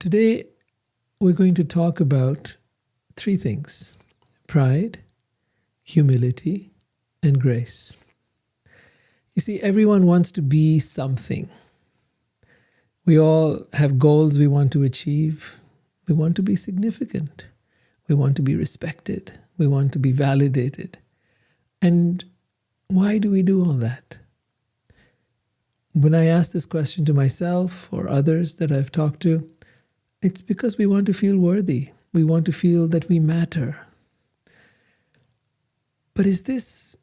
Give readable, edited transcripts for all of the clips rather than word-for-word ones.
Today, we're going to talk about three things: pride, humility, and grace. You see, everyone wants to be something. We all have goals we want to achieve. We want to be significant. We want to be respected. We want to be validated. And why do we do all that? When I ask this question to myself or others that I've talked to, it's because we want to feel worthy. We want to feel that we matter. But is this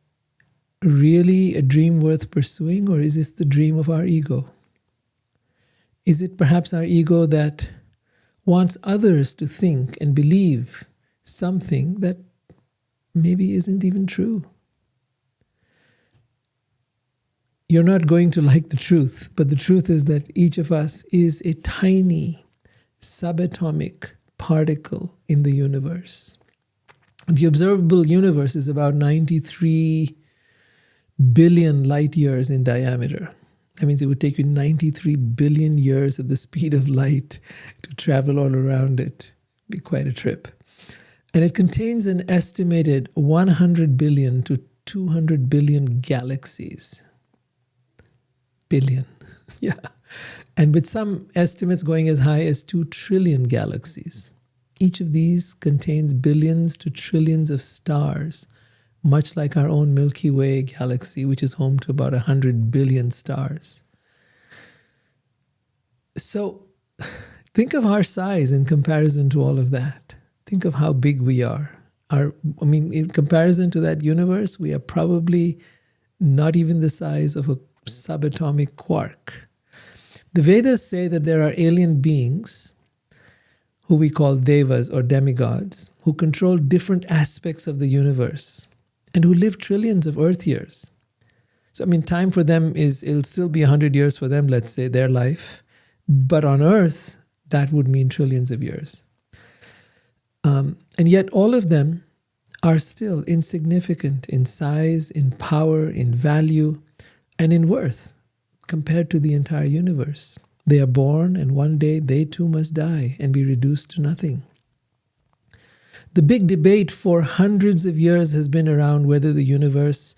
really a dream worth pursuing, or is this the dream of our ego? Is it perhaps our ego that wants others to think and believe something that maybe isn't even true? You're not going to like the truth, but the truth is that each of us is a tiny subatomic particle in the universe. The observable universe is about 93 billion light years in diameter. That means it would take you 93 billion years at the speed of light to travel all around it. It'd be quite a trip. And it contains an estimated 100 billion to 200 billion galaxies. Billion. Yeah. And with some estimates going as high as 2 trillion galaxies. Each of these contains billions to trillions of stars, much like our own Milky Way galaxy, which is home to about 100 billion stars. So think of our size in comparison to all of that. Think of how big we are. In comparison to that universe, we are probably not even the size of a subatomic quark. The Vedas say that there are alien beings who we call devas or demigods, who control different aspects of the universe and who live trillions of Earth years. So, time for them it'll still be 100 years for them, let's say, their life. But on Earth, that would mean trillions of years. And yet all of them are still insignificant in size, in power, in value, and in worth compared to the entire universe. They are born, and one day they too must die and be reduced to nothing. The big debate for hundreds of years has been around whether the universe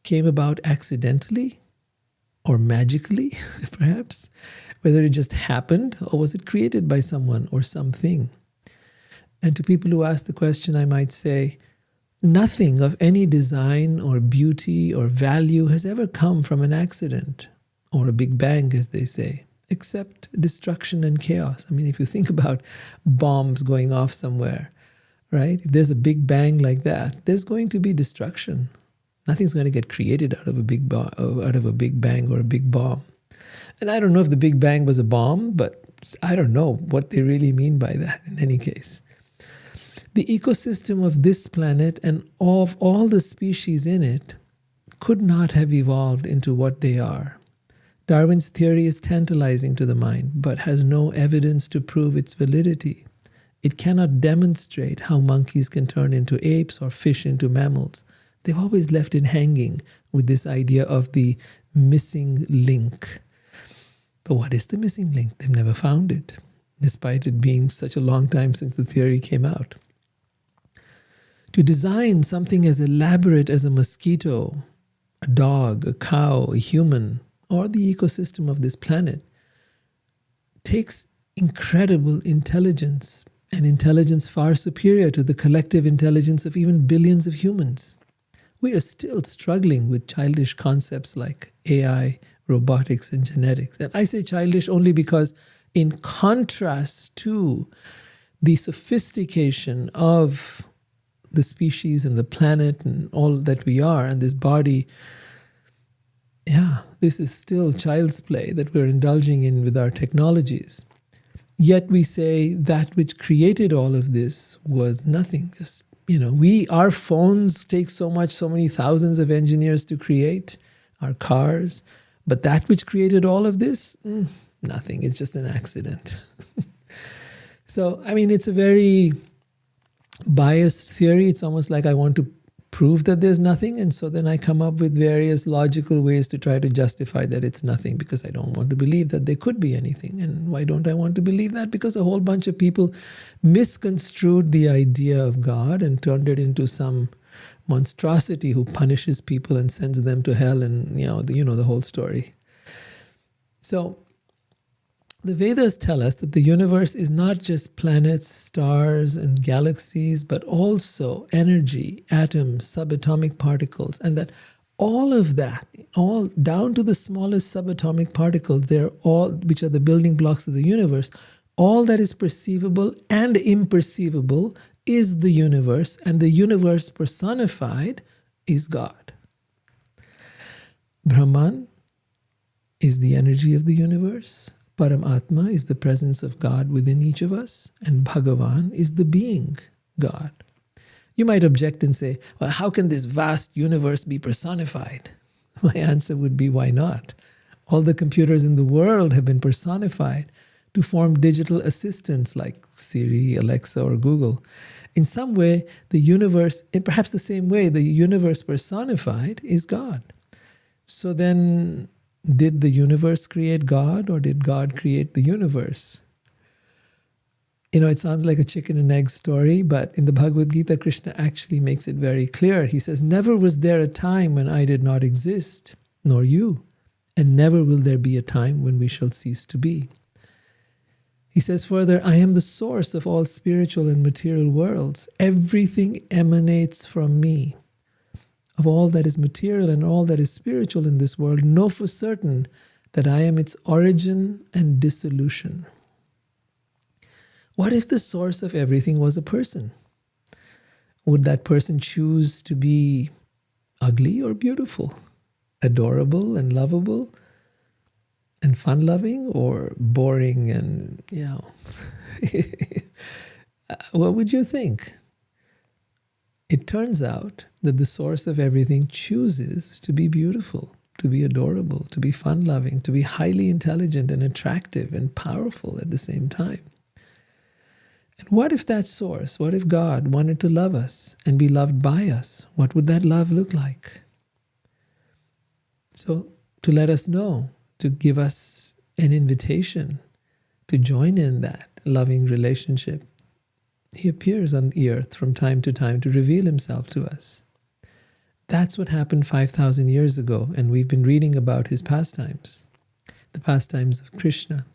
came about accidentally or magically, perhaps, whether it just happened or was it created by someone or something. And to people who ask the question, I might say, nothing of any design or beauty or value has ever come from an accident or a big bang, as they say, except destruction and chaos. If you think about bombs going off somewhere, right? If there's a big bang like that, there's going to be destruction. Nothing's going to get created out of a big bang or a big bomb. And I don't know if the Big Bang was a bomb, but I don't know what they really mean by that in any case. The ecosystem of this planet and of all the species in it could not have evolved into what they are. Darwin's theory is tantalizing to the mind, but has no evidence to prove its validity. It cannot demonstrate how monkeys can turn into apes or fish into mammals. They've always left it hanging with this idea of the missing link. But what is the missing link? They've never found it, despite it being such a long time since the theory came out. To design something as elaborate as a mosquito, a dog, a cow, a human, or the ecosystem of this planet takes incredible intelligence, and intelligence far superior to the collective intelligence of even billions of humans. We are still struggling with childish concepts like AI, robotics, and genetics. And I say childish only because in contrast to the sophistication of the species and the planet and all that we are and this body, this is still child's play that we're indulging in with our technologies. Yet we say that which created all of this was nothing. Just, our phones take so many thousands of engineers to create, our cars, but that which created all of this, nothing. It's just an accident. So, it's a very biased theory. It's almost like I want to prove that there's nothing, and so then I come up with various logical ways to try to justify that it's nothing, because I don't want to believe that there could be anything. And why don't I want to believe that? Because a whole bunch of people misconstrued the idea of God and turned it into some monstrosity who punishes people and sends them to hell, and the whole story. So the Vedas tell us that the universe is not just planets, stars, and galaxies, but also energy, atoms, subatomic particles, and that all of that, all down to the smallest subatomic particles, they're all, which are the building blocks of the universe, all that is perceivable and imperceivable is the universe, and the universe personified is God. Brahman is the energy of the universe. Paramatma is the presence of God within each of us, and Bhagavan is the being God. You might object and say, well, how can this vast universe be personified? My answer would be, why not? All the computers in the world have been personified to form digital assistants like Siri, Alexa, or Google. In some way, the universe, in perhaps the same way, the universe personified is God. So then, did the universe create God, or did God create the universe? It sounds like a chicken and egg story, but in the Bhagavad Gita, Krishna actually makes it very clear. He says, never was there a time when I did not exist, nor you, and never will there be a time when we shall cease to be. He says further, I am the source of all spiritual and material worlds. Everything emanates from me. Of all that is material and all that is spiritual in this world, know for certain that I am its origin and dissolution. What if the source of everything was a person? Would that person choose to be ugly or beautiful, adorable and lovable, and fun-loving, or boring and, what would you think? It turns out that the source of everything chooses to be beautiful, to be adorable, to be fun-loving, to be highly intelligent and attractive and powerful at the same time. And what if that source, what if God wanted to love us and be loved by us? What would that love look like? So, to let us know, to give us an invitation to join in that loving relationship, He appears on the earth from time to time to reveal Himself to us. That's what happened 5,000 years ago, and we've been reading about His pastimes, the pastimes of Krishna.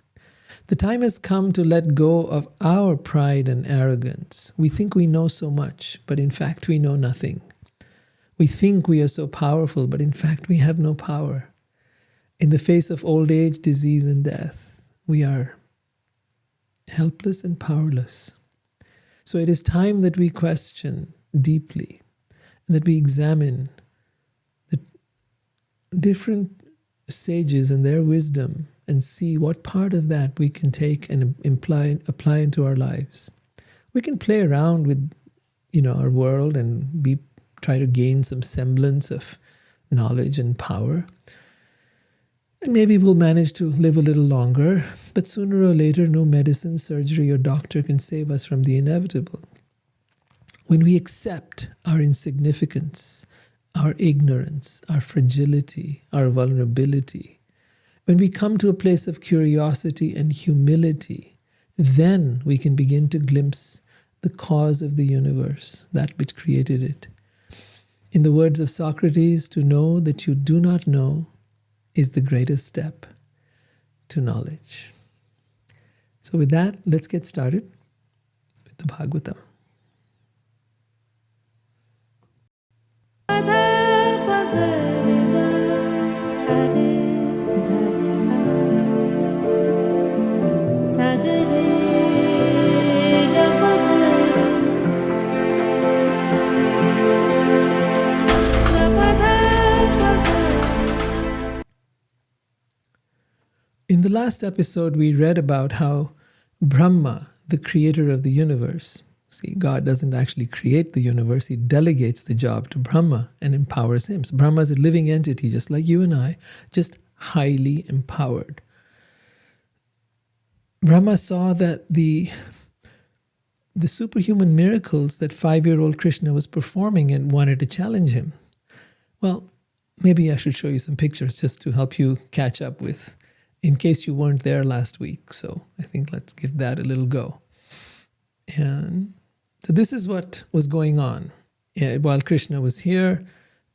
The time has come to let go of our pride and arrogance. We think we know so much, but in fact we know nothing. We think we are so powerful, but in fact we have no power. In the face of old age, disease, and death, we are helpless and powerless. So it is time that we question deeply, and that we examine the different sages and their wisdom, and see what part of that we can take and apply into our lives. We can play around with, our world and try to gain some semblance of knowledge and power. And maybe we'll manage to live a little longer, but sooner or later, no medicine, surgery, or doctor can save us from the inevitable. When we accept our insignificance, our ignorance, our fragility, our vulnerability, when we come to a place of curiosity and humility, then we can begin to glimpse the cause of the universe, that which created it. In the words of Socrates, to know that you do not know is the greatest step to knowledge. So with that, let's get started with the Bhagavatam. In the last episode, we read about how Brahma, the creator of the universe, see, God doesn't actually create the universe, He delegates the job to Brahma and empowers him. So Brahma is a living entity, just like you and I, just highly empowered. Brahma saw that the the superhuman miracles that 5-year-old Krishna was performing and wanted to challenge him. Well, maybe I should show you some pictures just to help you catch up with, in case you weren't there last week. So I think let's give that a little go. And so this is what was going on. While Krishna was here,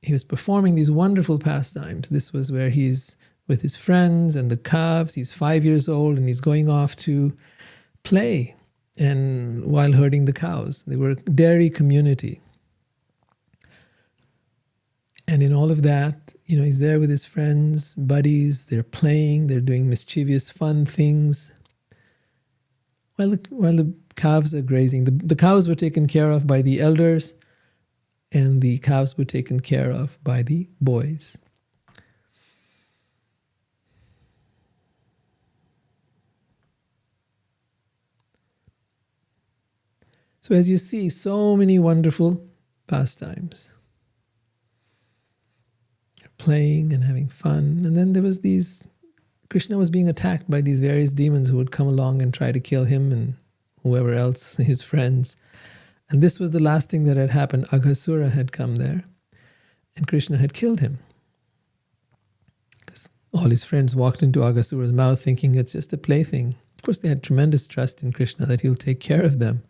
he was performing these wonderful pastimes. This was where he's with his friends and the calves. He's 5 years old and he's going off to play and while herding the cows. They were a dairy community. And in all of that, he's there with his friends, buddies. They're playing. They're doing mischievous, fun things. While the calves are grazing. The cows were taken care of by the elders, and the calves were taken care of by the boys. So as you see, so many wonderful pastimes. Playing and having fun. And then there was Krishna was being attacked by these various demons who would come along and try to kill him and whoever else, his friends. And this was the last thing that had happened. Aghasura had come there and Krishna had killed him. Because all his friends walked into Aghasura's mouth thinking it's just a plaything. Of course, they had tremendous trust in Krishna that he'll take care of them.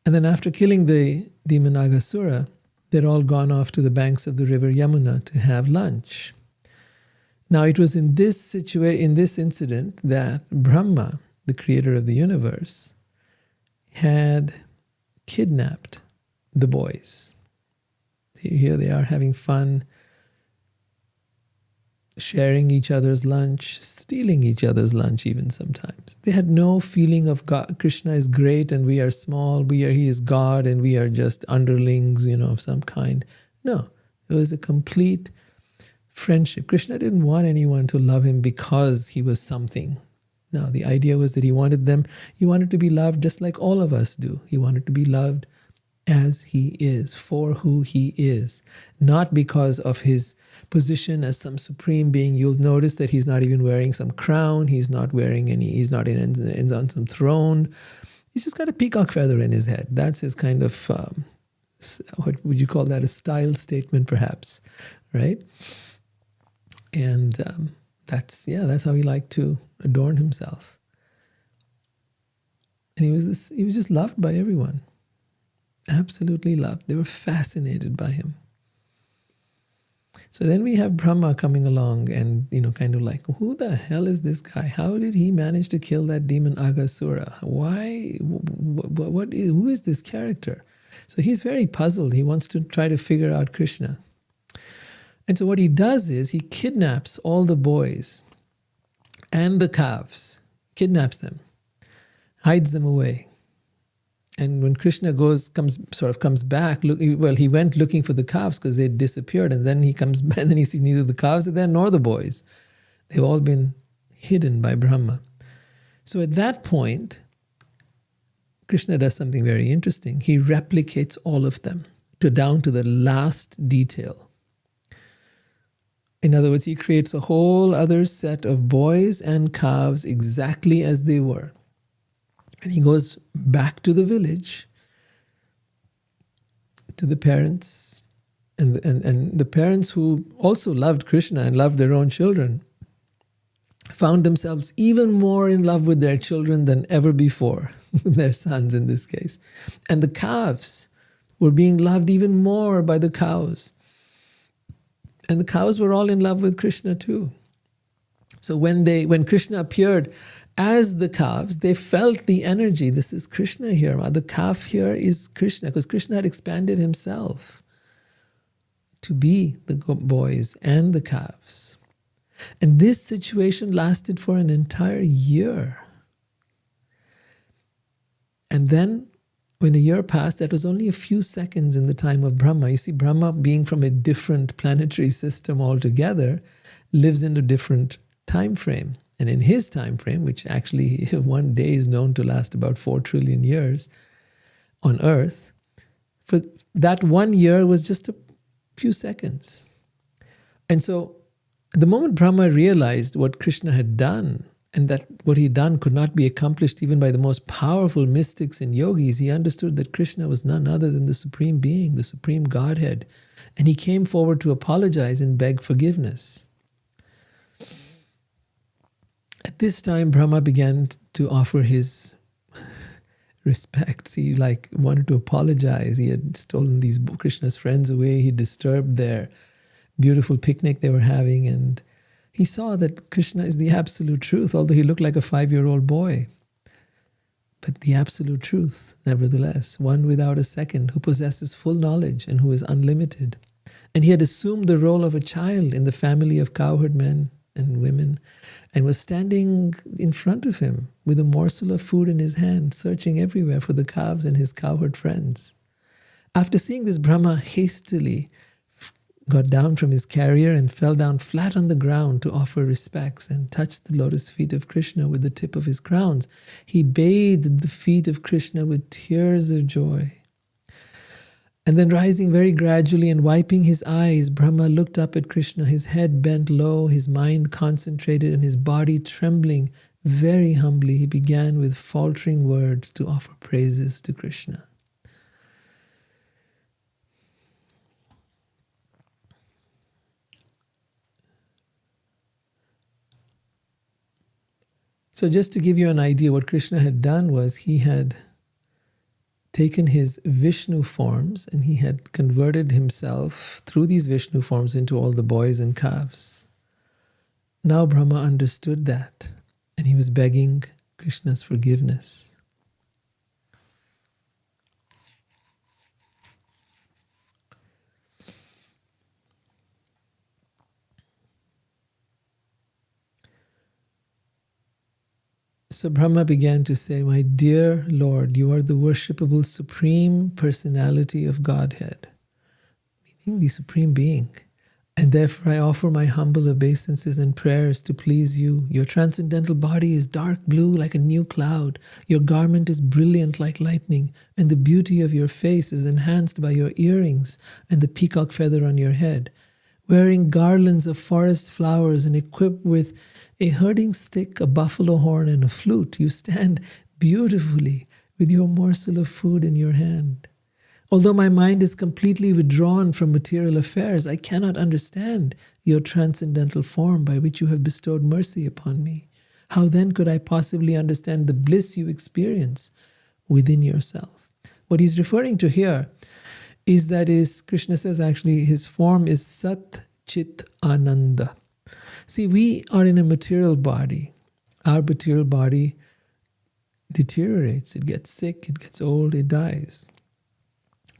And then after killing the demon Aghasura, they'd all gone off to the banks of the river Yamuna to have lunch. Now it was in this incident that Brahma, the creator of the universe, had kidnapped the boys. Here they are having fun, sharing each other's lunch, stealing each other's lunch even sometimes. They had no feeling of God. Krishna is great and we are small. He is God and we are just underlings, of some kind. No, it was a complete friendship. Krishna didn't want anyone to love him because he was something. No, the idea was that he wanted to be loved just like all of us do. He wanted to be loved as he is, for who he is, not because of his position as some supreme being. You'll notice that he's not even wearing some crown. He's not on some throne. He's just got a peacock feather in his head. That's his kind of, what would you call that? A style statement, perhaps, right? And that's how he liked to adorn himself. And he was just loved by everyone. Absolutely loved. They were fascinated by him. So then we have Brahma coming along and, kind of like, who the hell is this guy? How did he manage to kill that demon Aghasura? Why? Who is this character? So he's very puzzled. He wants to try to figure out Krishna. And so what he does is he kidnaps all the boys and the calves, kidnaps them, hides them away. And when Krishna comes back, he went looking for the calves because they disappeared, and then he comes back and then he sees neither the calves are there nor the boys. They've all been hidden by Brahma. So at that point, Krishna does something very interesting. He replicates all of them down to the last detail. In other words, he creates a whole other set of boys and calves exactly as they were. And he goes back to the village, to the parents, and the parents who also loved Krishna and loved their own children, found themselves even more in love with their children than ever before, their sons in this case. And the calves were being loved even more by the cows. And the cows were all in love with Krishna too. So when Krishna appeared as the calves, they felt the energy. This is Krishna here. The calf here is Krishna, because Krishna had expanded himself to be the boys and the calves. And this situation lasted for an entire year. And then when a year passed, that was only a few seconds in the time of Brahma. You see, Brahma, being from a different planetary system altogether, lives in a different time frame. And in his time frame, which actually one day is known to last about 4 trillion years on Earth, for that 1 year was just a few seconds. And so the moment Brahma realized what Krishna had done and that what he'd done could not be accomplished even by the most powerful mystics and yogis, he understood that Krishna was none other than the Supreme Being, the Supreme Godhead. And he came forward to apologize and beg forgiveness. At this time, Brahma began to offer his respects. He wanted to apologize. He had stolen these Krishna's friends away. He disturbed their beautiful picnic they were having, and he saw that Krishna is the absolute truth, although he looked like a 5-year-old boy. But the absolute truth, nevertheless, one without a second, who possesses full knowledge and who is unlimited. And he had assumed the role of a child in the family of cowherd men and women, and was standing in front of him with a morsel of food in his hand, searching everywhere for the calves and his cowherd friends. After seeing this, Brahma hastily got down from his carrier and fell down flat on the ground to offer respects and touched the lotus feet of Krishna with the tip of his crowns. He bathed the feet of Krishna with tears of joy. And then rising very gradually and wiping his eyes, Brahma looked up at Krishna, his head bent low, his mind concentrated, and his body trembling. Very humbly, he began with faltering words to offer praises to Krishna. So just to give you an idea, what Krishna had done was he had taken his Vishnu forms and he had converted himself through these Vishnu forms into all the boys and calves. Now Brahma understood that, and he was begging Krishna's forgiveness. So Brahma began to say, "My dear Lord, you are the worshipable Supreme Personality of Godhead," meaning the Supreme Being. "And therefore I offer my humble obeisances and prayers to please you. Your transcendental body is dark blue like a new cloud. Your garment is brilliant like lightning, and the beauty of your face is enhanced by your earrings and the peacock feather on your head. Wearing garlands of forest flowers and equipped with a herding stick, a buffalo horn, and a flute, you stand beautifully with your morsel of food in your hand. Although my mind is completely withdrawn from material affairs, I cannot understand your transcendental form by which you have bestowed mercy upon me. How then could I possibly understand the bliss you experience within yourself?" What he's referring to here is that Krishna says actually his form is Sat Chit Ananda. See, we are in a material body. Our material body deteriorates. It gets sick, it gets old, it dies.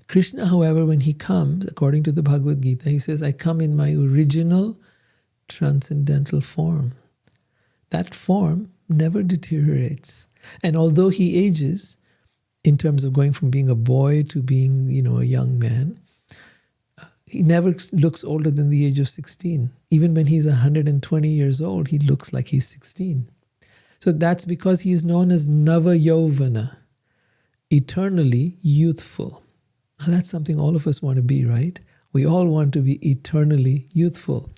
Krishna, however, when he comes, according to the Bhagavad Gita, he says, "I come in my original transcendental form." That form never deteriorates. And although he ages, in terms of going from being a boy to being, a young man, he never looks older than the age of 16. Even when he's 120 years old, he looks like he's 16. So that's because he is known as Nava Yovana, eternally youthful. Now that's something all of us want to be, right? We all want to be eternally youthful.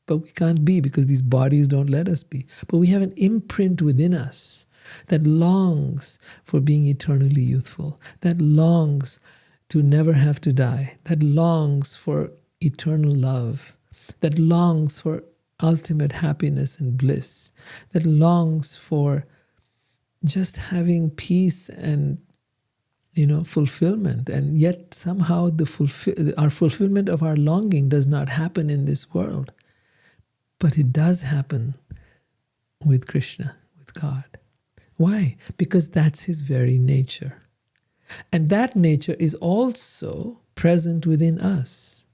But we can't be because these bodies don't let us be. But we have an imprint within us that longs for being eternally youthful, that longs to never have to die, that longs for eternal love, that longs for ultimate happiness and bliss, that longs for just having peace and fulfillment. And yet somehow our fulfillment of our longing does not happen in this world. But it does happen with Krishna, with God. Why? Because that's his very nature. And that nature is also present within us.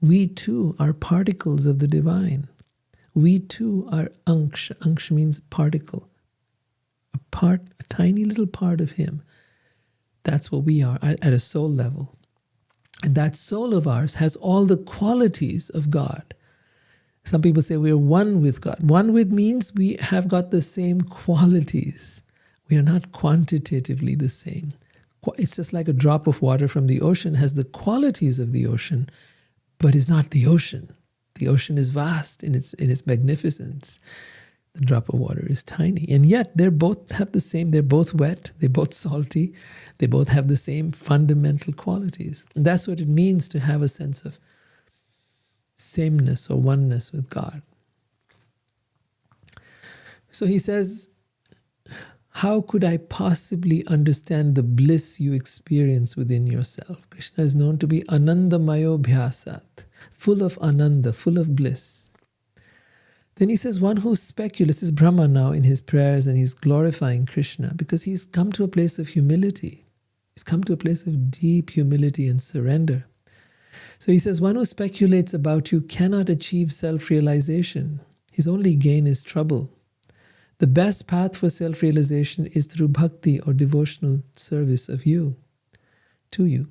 We too are particles of the divine. We too are Anksha. Anksha means particle. A tiny little part of him. That's what we are at a soul level. And that soul of ours has all the qualities of God. Some people say we're one with God. One with means we have got the same qualities. We are not quantitatively the same. It's just like a drop of water from the ocean has the qualities of the ocean, but is not the ocean. The ocean is vast in its magnificence. The drop of water is tiny. And yet they're both wet, they're both salty, they both have the same fundamental qualities. And that's what it means to have a sense of sameness or oneness with God. So he says, how could I possibly understand the bliss you experience within yourself? Krishna is known to be Anandamayo Bhyasat, full of ananda, full of bliss. Then he says, one who speculates, is Brahma now in his prayers, and he's glorifying Krishna because he's come to a place of humility. He's come to a place of deep humility and surrender. So he says, one who speculates about you cannot achieve self-realization. His only gain is trouble. The best path for self-realization is through bhakti or devotional service of you, to you.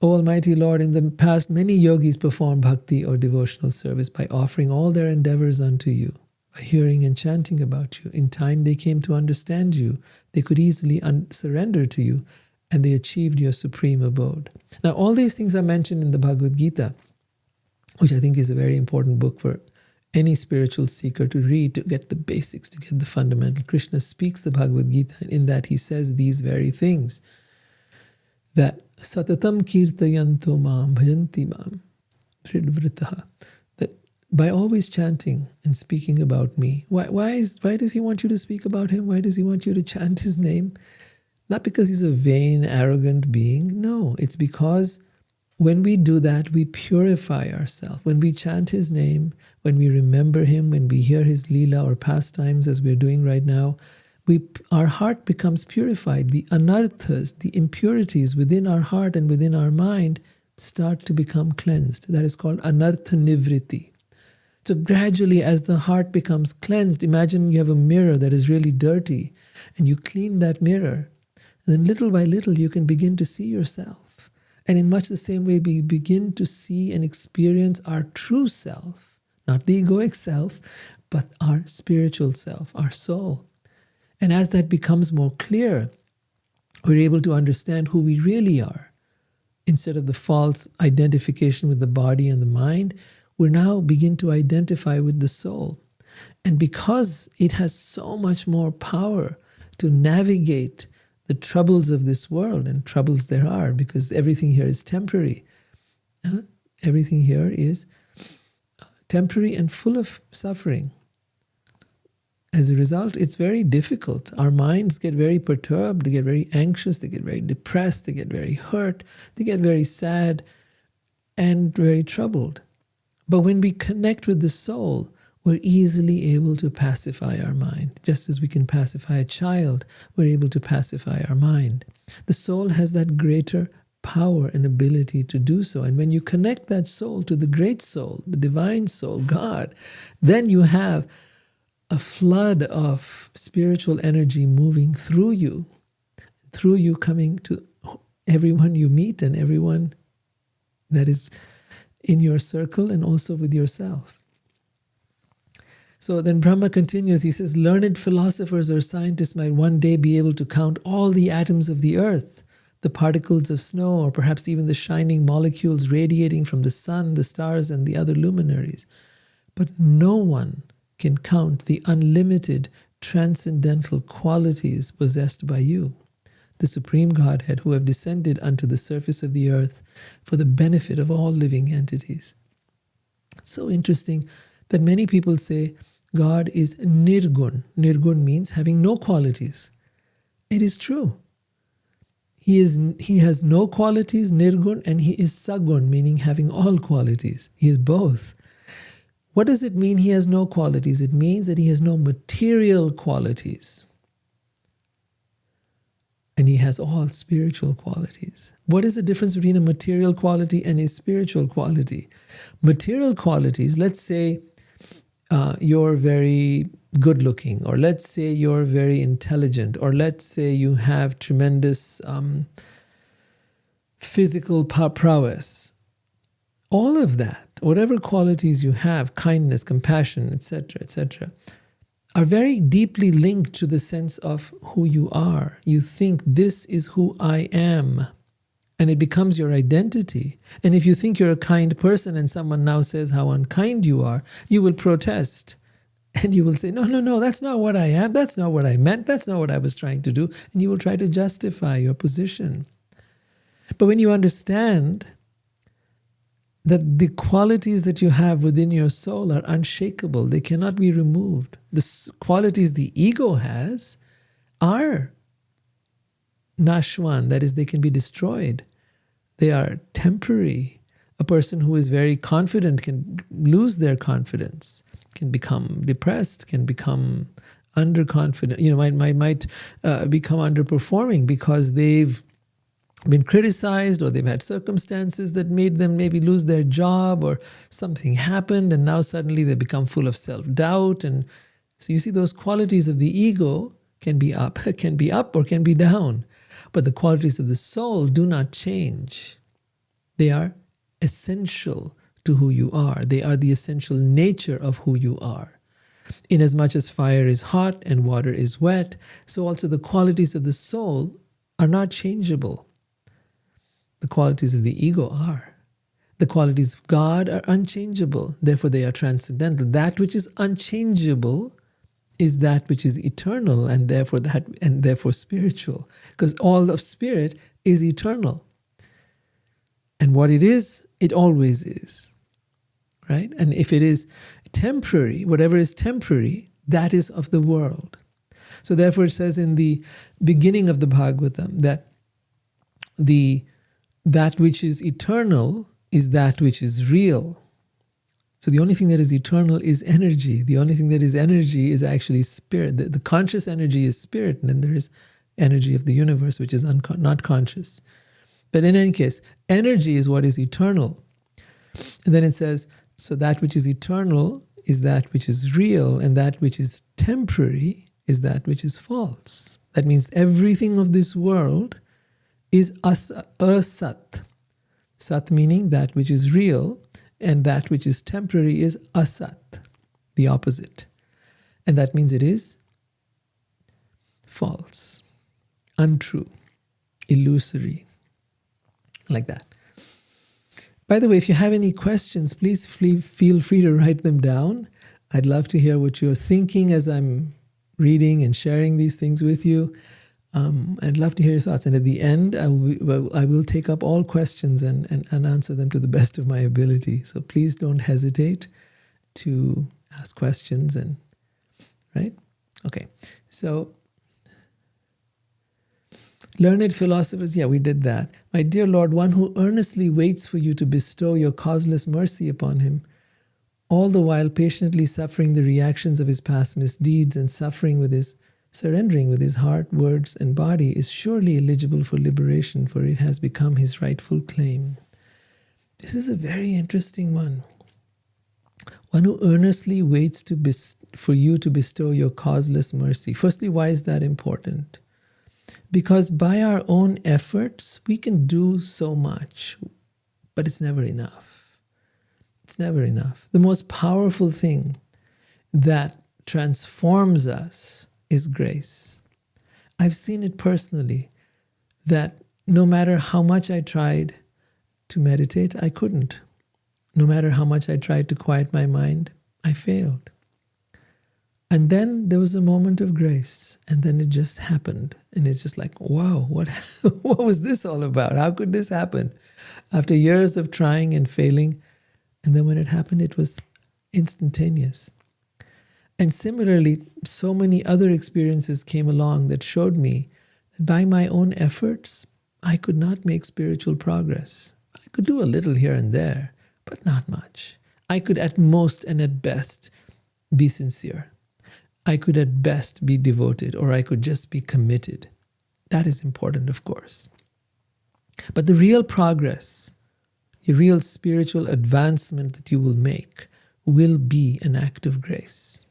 O Almighty Lord, in the past many yogis performed bhakti or devotional service by offering all their endeavors unto you, by hearing and chanting about you. In time they came to understand you. They could easily surrender to you, and they achieved your supreme abode. Now all these things are mentioned in the Bhagavad Gita, which I think is a very important book for any spiritual seeker to read, to get the basics, to get the fundamental. Krishna speaks the Bhagavad Gita, and in that he says these very things, that satatam kirtayanto mam bhajanti mam dridvritaha, that by always chanting and speaking about me. Why does he want you to speak about him? Why does he want you to chant his name? Not because he's a vain, arrogant being. No, it's because when we do that, we purify ourselves. When we chant his name, when we remember him, when we hear his lila or pastimes as we're doing right now, our heart becomes purified. The anarthas, the impurities within our heart and within our mind start to become cleansed. That is called anartha nivriti. So gradually, as the heart becomes cleansed, imagine you have a mirror that is really dirty, and you clean that mirror, and then little by little you can begin to see yourself. And in much the same way, we begin to see and experience our true self, not the egoic self, but our spiritual self, our soul. And as that becomes more clear, we're able to understand who we really are. Instead of the false identification with the body and the mind, we now begin to identify with the soul. And because it has so much more power to navigate the troubles of this world, and troubles there are, because everything here is temporary. Everything here is temporary and full of suffering. As a result, it's very difficult. Our minds get very perturbed, they get very anxious, they get very depressed, they get very hurt, they get very sad and very troubled. But when we connect with the soul, we're easily able to pacify our mind. Just as we can pacify a child, we're able to pacify our mind. The soul has that greater power and ability to do so. And when you connect that soul to the great soul, the divine soul, God, then you have a flood of spiritual energy moving through you coming to everyone you meet and everyone that is in your circle, and also with yourself. So then Brahma continues, he says, learned philosophers or scientists might one day be able to count all the atoms of the earth, the particles of snow, or perhaps even the shining molecules radiating from the sun, the stars, and the other luminaries. But no one can count the unlimited transcendental qualities possessed by you, the Supreme Godhead, who have descended unto the surface of the earth for the benefit of all living entities. It's so interesting that many people say God is nirgun. Nirgun means having no qualities. It is true. He has no qualities, nirgun, and he is sagun, meaning having all qualities. He is both. What does it mean he has no qualities? It means that he has no material qualities. And he has all spiritual qualities. What is the difference between a material quality and a spiritual quality? Material qualities, let's say you're very good looking, or let's say you're very intelligent, or let's say you have tremendous physical prowess. All of that, whatever qualities you have, kindness, compassion, etc., are very deeply linked to the sense of who you are. You think, this is who I am, and it becomes your identity. And if you think you're a kind person and someone now says how unkind you are, you will protest. And you will say, no, no, no, that's not what I am. That's not what I meant. That's not what I was trying to do. And you will try to justify your position. But when you understand that the qualities that you have within your soul are unshakable, they cannot be removed. The qualities the ego has are nashwan, that is, they can be destroyed. They are temporary. A person who is very confident can lose their confidence, can become depressed, can become underconfident, might become underperforming because they've been criticized, or they've had circumstances that made them maybe lose their job, or something happened and now suddenly they become full of self-doubt. And so you see, those qualities of the ego can be up or can be down. But the qualities of the soul do not change. They are essential to who you are. They are the essential nature of who you are. Inasmuch as fire is hot and water is wet, so also the qualities of the soul are not changeable. The qualities of the ego are. The qualities of God are unchangeable. Therefore, they are transcendental. That which is unchangeable is that which is eternal, and therefore spiritual. Because all of spirit is eternal. And what it is, it always is. Right? And if it is temporary, whatever is temporary, that is of the world. So therefore it says in the beginning of the Bhagavatam that that which is eternal is that which is real. So the only thing that is eternal is energy. The only thing that is energy is actually spirit. The conscious energy is spirit, and then there is energy of the universe, which is not conscious. But in any case, energy is what is eternal. And then it says, so that which is eternal is that which is real, and that which is temporary is that which is false. That means everything of this world is asat. Sat meaning that which is real, and that which is temporary is asat, the opposite. And that means it is false, untrue, illusory, like that. By the way, if you have any questions, please feel free to write them down. I'd love to hear what you're thinking as I'm reading and sharing these things with you. I'd love to hear your thoughts. And at the end, I will take up all questions and answer them to the best of my ability. So please don't hesitate to ask questions. Right? Okay. So, learned philosophers, yeah, we did that. My dear Lord, one who earnestly waits for you to bestow your causeless mercy upon him, all the while patiently suffering the reactions of his past misdeeds and surrendering with his heart, words, and body, is surely eligible for liberation, for it has become his rightful claim. This is a very interesting one. One who earnestly waits for you to bestow your causeless mercy. Firstly, why is that important? Because by our own efforts, we can do so much, but it's never enough. It's never enough. The most powerful thing that transforms us is grace. I've seen it personally, that no matter how much I tried to meditate, I couldn't. No matter how much I tried to quiet my mind, I failed. And then there was a moment of grace, and then it just happened. And it's just like, wow, what was this all about? How could this happen? After years of trying and failing, and then when it happened, it was instantaneous. And similarly, so many other experiences came along that showed me that by my own efforts, I could not make spiritual progress. I could do a little here and there, but not much. I could at most and at best be sincere. I could at best be devoted, or I could just be committed. That is important, of course. But the real progress, the real spiritual advancement that you will make will be an act of grace.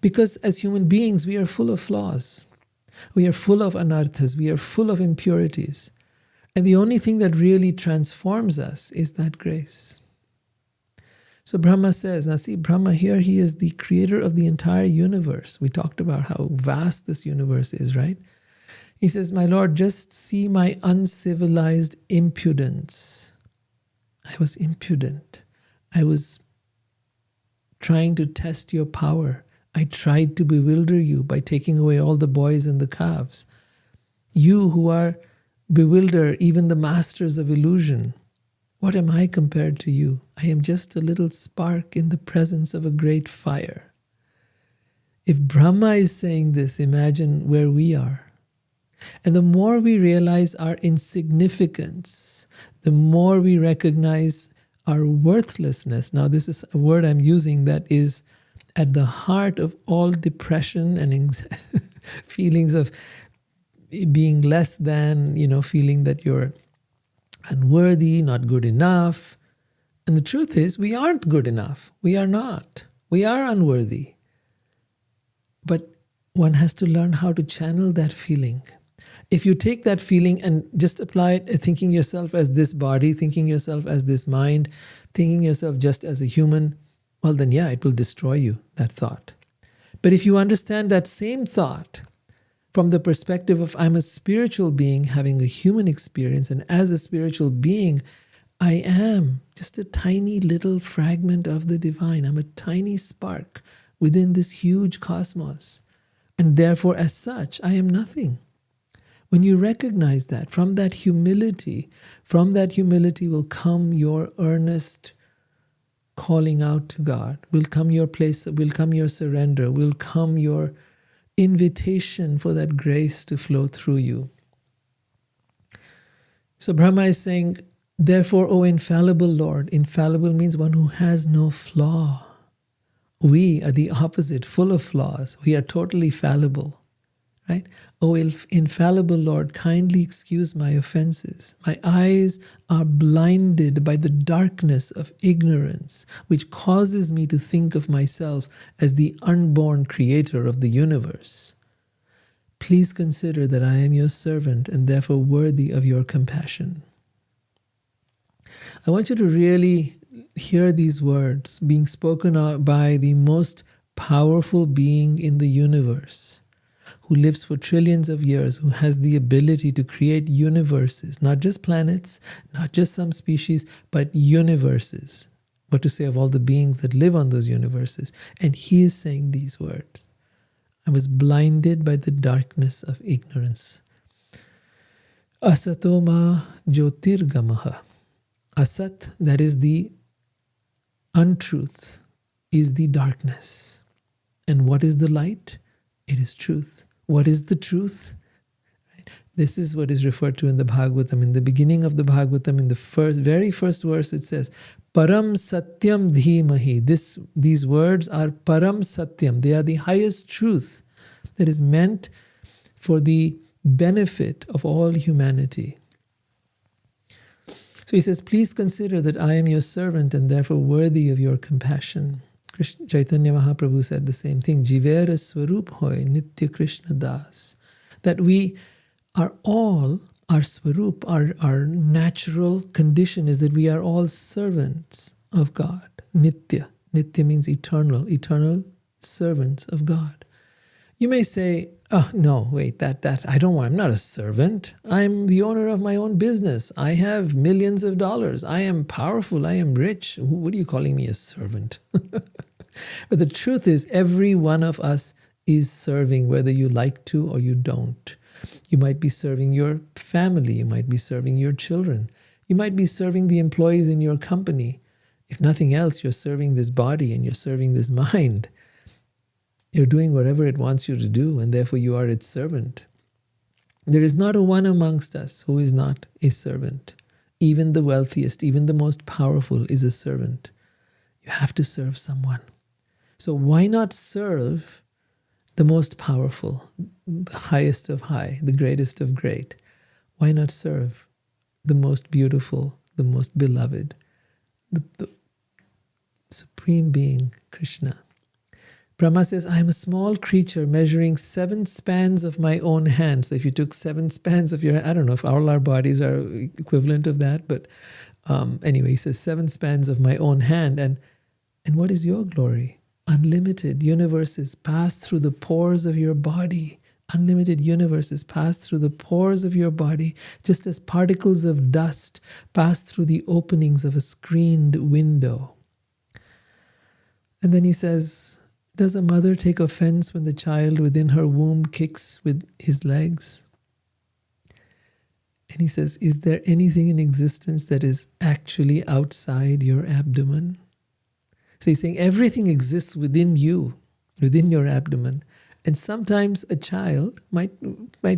Because as human beings, we are full of flaws. We are full of anarthas. We are full of impurities. And the only thing that really transforms us is that grace. So Brahma says, now see, Brahma here, he is the creator of the entire universe. We talked about how vast this universe is, right? He says, my Lord, just see my uncivilized impudence. I was impudent. I was trying to test your power. I tried to bewilder you by taking away all the boys and the calves. You who are bewilder even the masters of illusion. What am I compared to you? I am just a little spark in the presence of a great fire. If Brahma is saying this, imagine where we are. And the more we realize our insignificance, the more we recognize our worthlessness. Now, this is a word I'm using that is at the heart of all depression and feelings of being less than, feeling that you're unworthy, not good enough. And the truth is, we aren't good enough. We are not. We are unworthy. But one has to learn how to channel that feeling. If you take that feeling and just apply it, thinking yourself as this body, thinking yourself as this mind, thinking yourself just as a human, well then yeah, it will destroy you, that thought. But if you understand that same thought from the perspective of I'm a spiritual being having a human experience, and as a spiritual being, I am just a tiny little fragment of the divine. I'm a tiny spark within this huge cosmos. And therefore, as such, I am nothing. When you recognize that, from that humility will come your earnest calling out to God, will come your place, will come your surrender, will come your invitation for that grace to flow through you. So Brahma is saying, therefore, O infallible Lord, infallible means one who has no flaw. We are the opposite, full of flaws. We are totally fallible. Right? O infallible Lord, kindly excuse my offenses. My eyes are blinded by the darkness of ignorance, which causes me to think of myself as the unborn creator of the universe. Please consider that I am your servant and therefore worthy of your compassion. I want you to really hear these words being spoken by the most powerful being in the universe, who lives for trillions of years, who has the ability to create universes, not just planets, not just some species, but universes. What to say of all the beings that live on those universes? And he is saying these words. I was blinded by the darkness of ignorance. Asatoma jyotirgamaha. Asat, that is the untruth, is the darkness. And what is the light? It is truth. What is the truth? Right? This is what is referred to in the Bhagavatam. In the beginning of the Bhagavatam, in the very first verse, it says, Param Satyam Dhimahi. These words are Param Satyam. They are the highest truth that is meant for the benefit of all humanity. So he says, please consider that I am your servant and therefore worthy of your compassion. Chaitanya Mahaprabhu said the same thing. Jivera Swarup Hoy Nitya Krishna Das. That we are all, our Swarup, our natural condition is that we are all servants of God. Nitya. Nitya means eternal. Eternal servants of God. You may say, oh, no, wait, that I don't want, I'm not a servant. I'm the owner of my own business. I have millions of dollars. I am powerful. I am rich. What are you calling me a servant? But the truth is, every one of us is serving, whether you like to or you don't. You might be serving your family. You might be serving your children. You might be serving the employees in your company. If nothing else, you're serving this body and you're serving this mind. You're doing whatever it wants you to do, and therefore you are its servant. There is not a one amongst us who is not a servant. Even the wealthiest, even the most powerful is a servant. You have to serve someone. So why not serve the most powerful, the highest of high, the greatest of great? Why not serve the most beautiful, the most beloved, the supreme being, Krishna? Brahma says, I am a small creature measuring 7 spans of my own hand. So if you took 7 spans of your, I don't know if all our bodies are equivalent of that, but anyway, he says 7 spans of my own hand. And what is your glory? Unlimited universes pass through the pores of your body. Unlimited universes pass through the pores of your body, just as particles of dust pass through the openings of a screened window. And then he says, Does a mother take offense when the child within her womb kicks with his legs? And he says, is there anything in existence that is actually outside your abdomen? So he's saying everything exists within you, within your abdomen. And sometimes a child might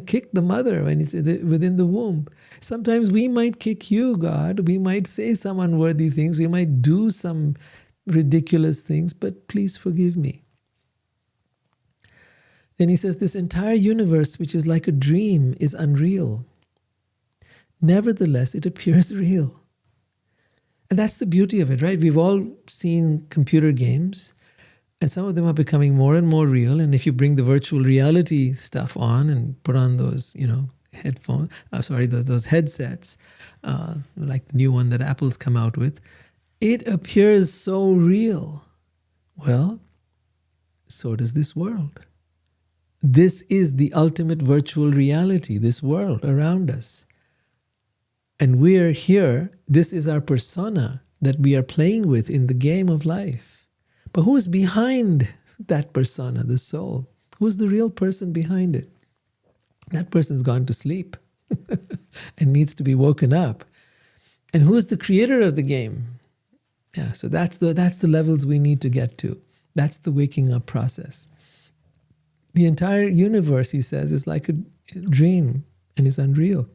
kick the mother when it's within the womb. Sometimes we might kick you, God. We might say some unworthy things. We might do some ridiculous things, but please forgive me. Then he says, this entire universe, which is like a dream, is unreal. Nevertheless, it appears real. And that's the beauty of it, right? We've all seen computer games, and some of them are becoming more and more real. And if you bring the virtual reality stuff on and put on those, headphones, those headsets, like the new one that Apple's come out with, it appears so real. Well, so does this world. This is the ultimate virtual reality, this world around us. And we are here, this is our persona that we are playing with in the game of life. But who is behind that persona, the soul? Who is the real person behind it? That person's gone to sleep and needs to be woken up. And who is the creator of the game? Yeah, so that's the levels we need to get to. That's the waking up process. The entire universe, he says, is like a dream and is unreal,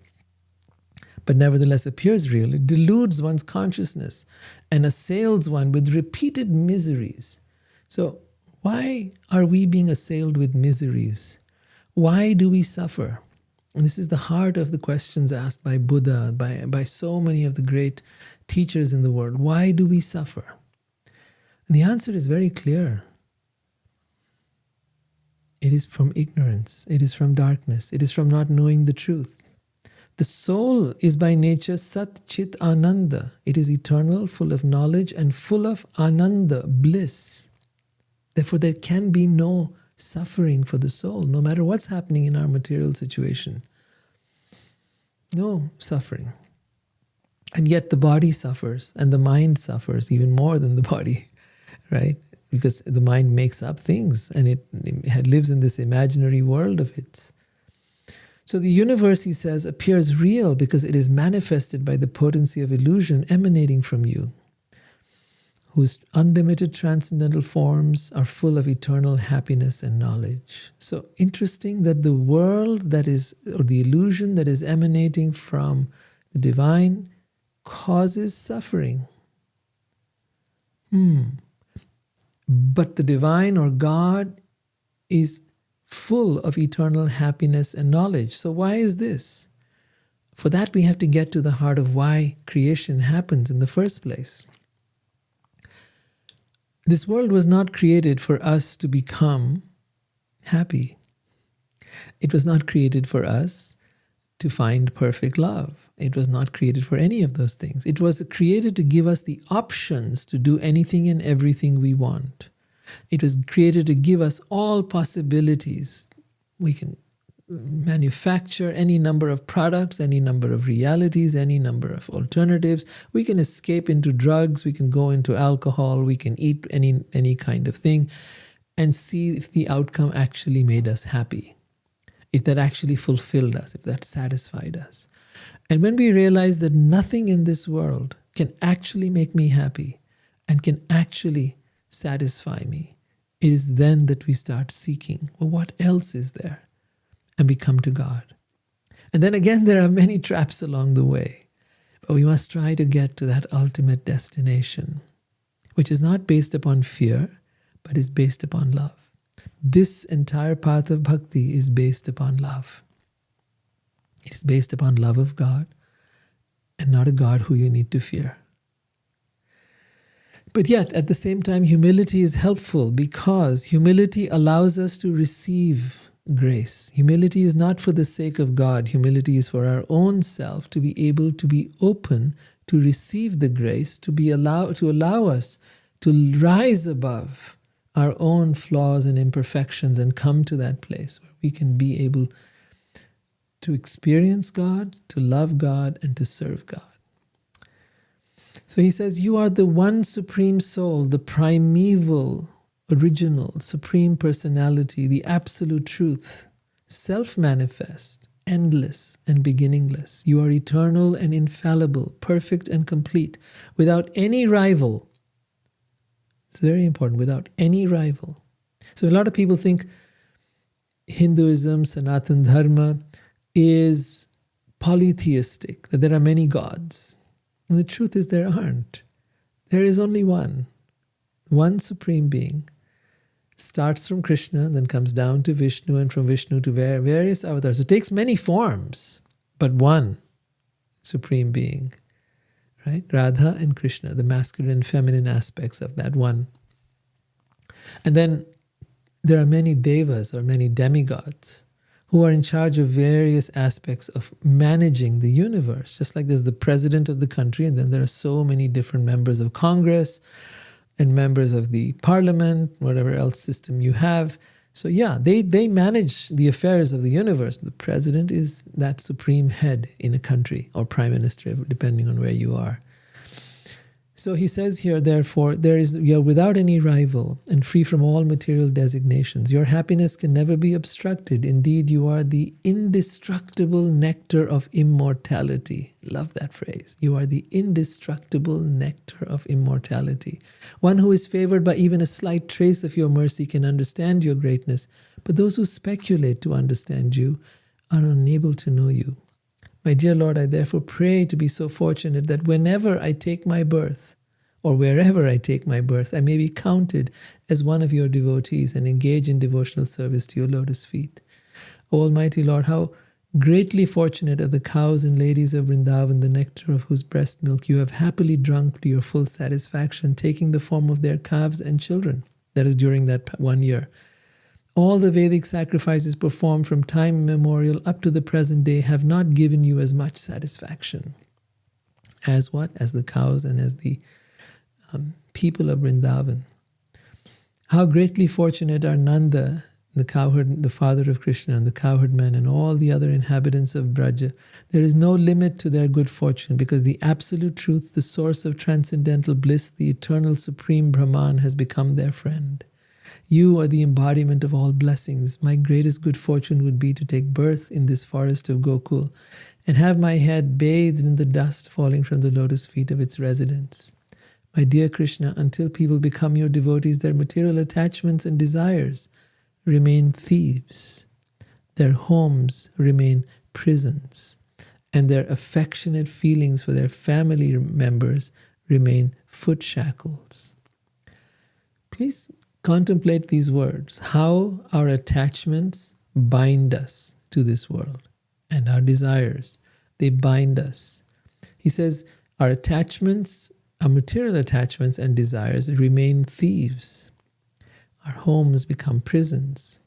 but nevertheless appears real. It deludes one's consciousness and assails one with repeated miseries. So why are we being assailed with miseries? Why do we suffer? And this is the heart of the questions asked by Buddha, by so many of the great teachers in the world. Why do we suffer? And the answer is very clear. It is from ignorance. It is from darkness. It is from not knowing the truth. The soul is by nature Sat Chit Ananda. It is eternal, full of knowledge, and full of Ananda, bliss. Therefore, there can be no suffering for the soul, no matter what's happening in our material situation. No suffering. And yet the body suffers, and the mind suffers even more than the body, right? Because the mind makes up things, and it lives in this imaginary world of its. So the universe, he says, appears real because it is manifested by the potency of illusion emanating from you, whose unlimited transcendental forms are full of eternal happiness and knowledge. So interesting that the world that is, or the illusion that is emanating from the divine causes suffering. But the divine or God is full of eternal happiness and knowledge. So why is this? For that we have to get to the heart of why creation happens in the first place. This world was not created for us to become happy. It was not created for us to find perfect love. It was not created for any of those things. It was created to give us the options to do anything and everything we want. It was created to give us all possibilities. We can manufacture any number of products, any number of realities, any number of alternatives. We can escape into drugs, we can go into alcohol, we can eat any kind of thing and see if the outcome actually made us happy, if that actually fulfilled us, if that satisfied us. And when we realize that nothing in this world can actually make me happy and can actually satisfy me, it is then that we start seeking, well, what else is there? And we come to God. And then again, there are many traps along the way, but we must try to get to that ultimate destination, which is not based upon fear, but is based upon love. This entire path of bhakti is based upon love. It is based upon love of God and not a God who you need to fear. But yet, at the same time, humility is helpful because humility allows us to receive grace. Humility is not for the sake of God. Humility is for our own self, to be able to be open to receive the grace, to allow us to rise above our own flaws and imperfections and come to that place where we can be able to experience God, to love God, and to serve God. So he says, you are the one supreme soul, the primeval original, supreme personality, the absolute truth, self-manifest, endless and beginningless. You are eternal and infallible, perfect and complete, without any rival. It's very important, without any rival. So a lot of people think Hinduism, Sanatana Dharma, is polytheistic, that there are many gods. And the truth is there aren't. There is only one supreme being. Starts from Krishna, then comes down to Vishnu, and from Vishnu to various avatars. It takes many forms, but one supreme being, right? Radha and Krishna, the masculine and feminine aspects of that one. And then there are many devas or many demigods who are in charge of various aspects of managing the universe. Just like there's the president of the country, and then there are so many different members of Congress and members of the parliament, whatever else system you have. So yeah, they manage the affairs of the universe. The president is that supreme head in a country, or prime minister, depending on where you are. So he says here, therefore, you are without any rival and free from all material designations. Your happiness can never be obstructed. Indeed, you are the indestructible nectar of immortality. Love that phrase. You are the indestructible nectar of immortality. One who is favored by even a slight trace of your mercy can understand your greatness, but those who speculate to understand you are unable to know you. My dear Lord, I therefore pray to be so fortunate that whenever I take my birth, or wherever I take my birth, I may be counted as one of your devotees and engage in devotional service to your lotus feet. O Almighty Lord, how greatly fortunate are the cows and ladies of Vrindavan, the nectar of whose breast milk you have happily drunk to your full satisfaction, taking the form of their calves and children. That is during that 1 year. All the Vedic sacrifices performed from time immemorial up to the present day have not given you as much satisfaction. As what? As the cows and as the people of Vrindavan. How greatly fortunate are Nanda, the cowherd, the father of Krishna, and the cowherd man, and all the other inhabitants of Braja. There is no limit to their good fortune, because the absolute truth, the source of transcendental bliss, the eternal supreme Brahman, has become their friend. You are the embodiment of all blessings. My greatest good fortune would be to take birth in this forest of Gokul and have my head bathed in the dust falling from the lotus feet of its residents. My dear Krishna, until people become your devotees, their material attachments and desires remain thieves. Their homes remain prisons, and their affectionate feelings for their family members remain foot shackles. Please contemplate these words, how our attachments bind us to this world, and our desires, they bind us. He says our attachments, our material attachments and desires remain thieves. Our homes become prisons.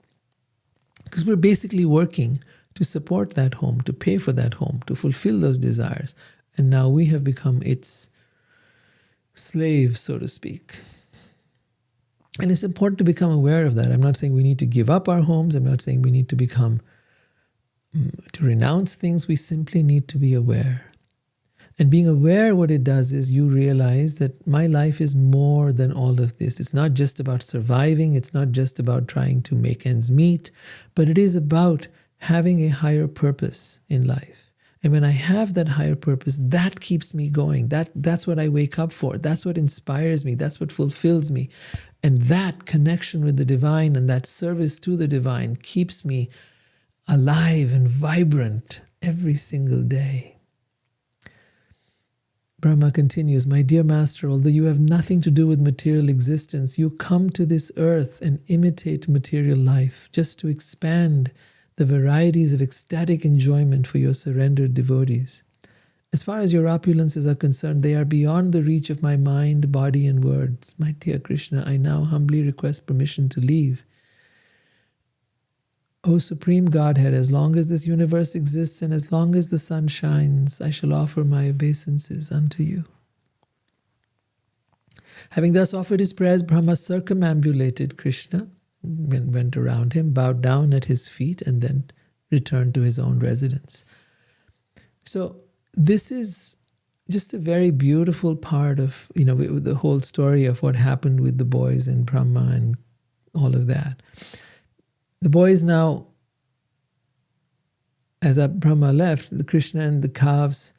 Because we're basically working to support that home, to pay for that home, to fulfill those desires. And now we have become its slaves, so to speak. And it's important to become aware of that. I'm not saying we need to give up our homes. I'm not saying we need to to renounce things. We simply need to be aware. And being aware, what it does is you realize that my life is more than all of this. It's not just about surviving. It's not just about trying to make ends meet, but it is about having a higher purpose in life. And when I have that higher purpose, that keeps me going. That's what I wake up for. That's what inspires me. That's what fulfills me. And that connection with the divine and that service to the divine keeps me alive and vibrant every single day. Brahma continues, my dear master, although you have nothing to do with material existence, you come to this earth and imitate material life just to expand the varieties of ecstatic enjoyment for your surrendered devotees. As far as your opulences are concerned, they are beyond the reach of my mind, body, and words. My dear Krishna, I now humbly request permission to leave. O Supreme Godhead, as long as this universe exists and as long as the sun shines, I shall offer my obeisances unto you. Having thus offered his prayers, Brahma circumambulated Krishna, went around him, bowed down at his feet, and then returned to his own residence. So this is just a very beautiful part of, the whole story of what happened with the boys and Brahma and all of that. The boys now, as Brahma left, the Krishna and the calves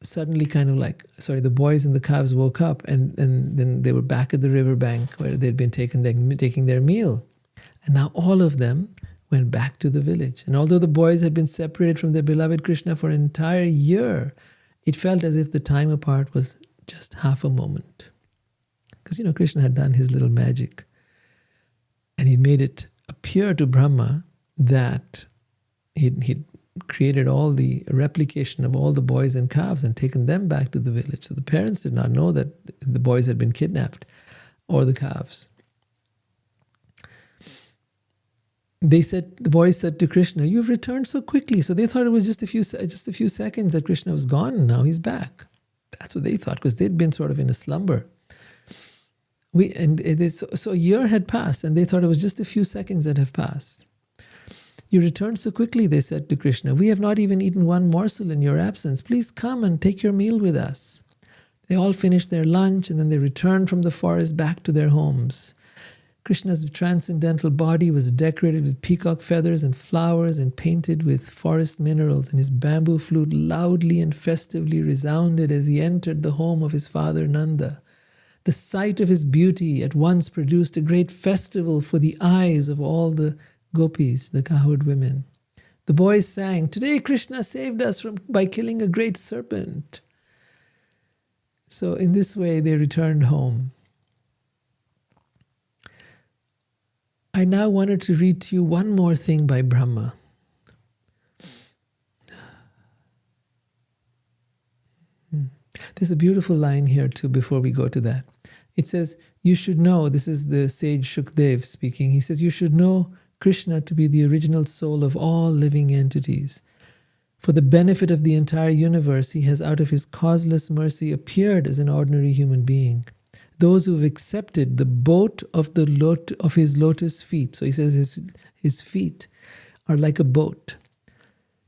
suddenly the boys and the calves woke up, and then they were back at the riverbank where they'd been taking their meal. And now all of them went back to the village. And although the boys had been separated from their beloved Krishna for an entire year, it felt as if the time apart was just half a moment. Because, Krishna had done his little magic. And he'd made it appear to Brahma that he'd created all the replication of all the boys and calves and taken them back to the village. So the parents did not know that the boys had been kidnapped or the calves. The boys said to Krishna, "You've returned so quickly." So they thought it was just a few seconds that Krishna was gone, and now he's back. That's what they thought, because they'd been sort of in a slumber. So a year had passed, and they thought it was just a few seconds that have passed. "You returned so quickly," they said to Krishna. "We have not even eaten one morsel in your absence. Please come and take your meal with us." They all finished their lunch, and then they returned from the forest back to their homes. Krishna's transcendental body was decorated with peacock feathers and flowers and painted with forest minerals, and his bamboo flute loudly and festively resounded as he entered the home of his father Nanda. The sight of his beauty at once produced a great festival for the eyes of all the gopis, the cowherd women. The boys sang, "Today Krishna saved us by killing a great serpent." So in this way they returned home. I now wanted to read to you one more thing by Brahma. There's a beautiful line here too before we go to that. It says, "You should know," this is the sage Shukdev speaking, he says, "You should know Krishna to be the original soul of all living entities. For the benefit of the entire universe, he has out of his causeless mercy appeared as an ordinary human being. Those who have accepted the boat of his lotus feet," so he says his feet are like a boat,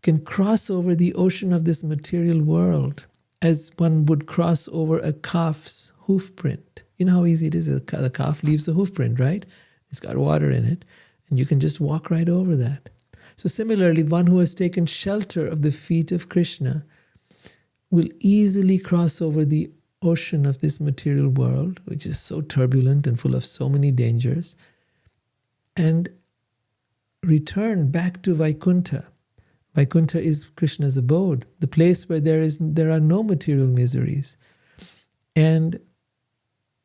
"can cross over the ocean of this material world as one would cross over a calf's hoof print." You know how easy it is? The calf leaves a hoof print, right? It's got water in it, and you can just walk right over that. So similarly, one who has taken shelter of the feet of Krishna will easily cross over the ocean of this material world, which is so turbulent and full of so many dangers, and return back to Vaikuntha. Vaikuntha is Krishna's abode, the place where there are no material miseries, and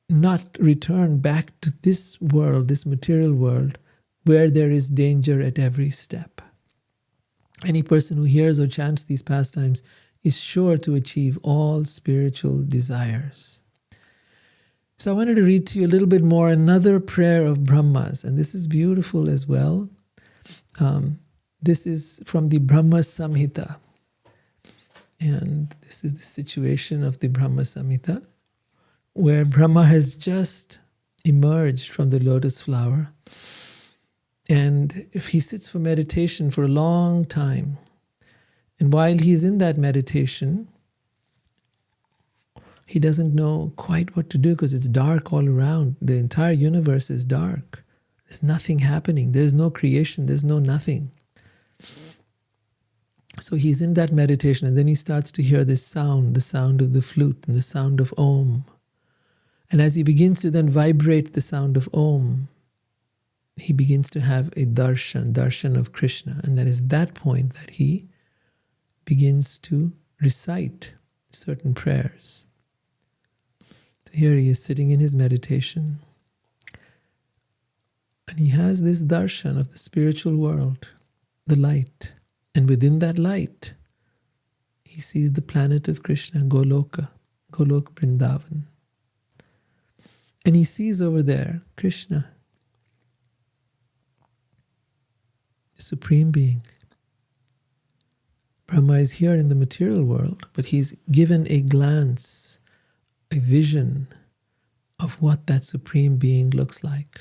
not return back to this world, this material world, where there is danger at every step. Any person who hears or chants these pastimes is sure to achieve all spiritual desires. So I wanted to read to you a little bit more another prayer of Brahma's, and this is beautiful as well. This is from the Brahma Samhita, and this is the situation of the Brahma Samhita, where Brahma has just emerged from the lotus flower, and if he sits for meditation for a long time, and while he's in that meditation, he doesn't know quite what to do because it's dark all around. The entire universe is dark. There's nothing happening. There's no creation. There's no nothing. So he's in that meditation, and then he starts to hear this sound, the sound of the flute and the sound of Om. And as he begins to then vibrate the sound of Om, he begins to have a darshan of Krishna. And that is that point that he begins to recite certain prayers. So here he is sitting in his meditation, and he has this darshan of the spiritual world, the light. And within that light, he sees the planet of Krishna, Golok Vrindavan. And he sees over there Krishna, the Supreme Being. Brahma is here in the material world, but he's given a glance, a vision of what that Supreme Being looks like.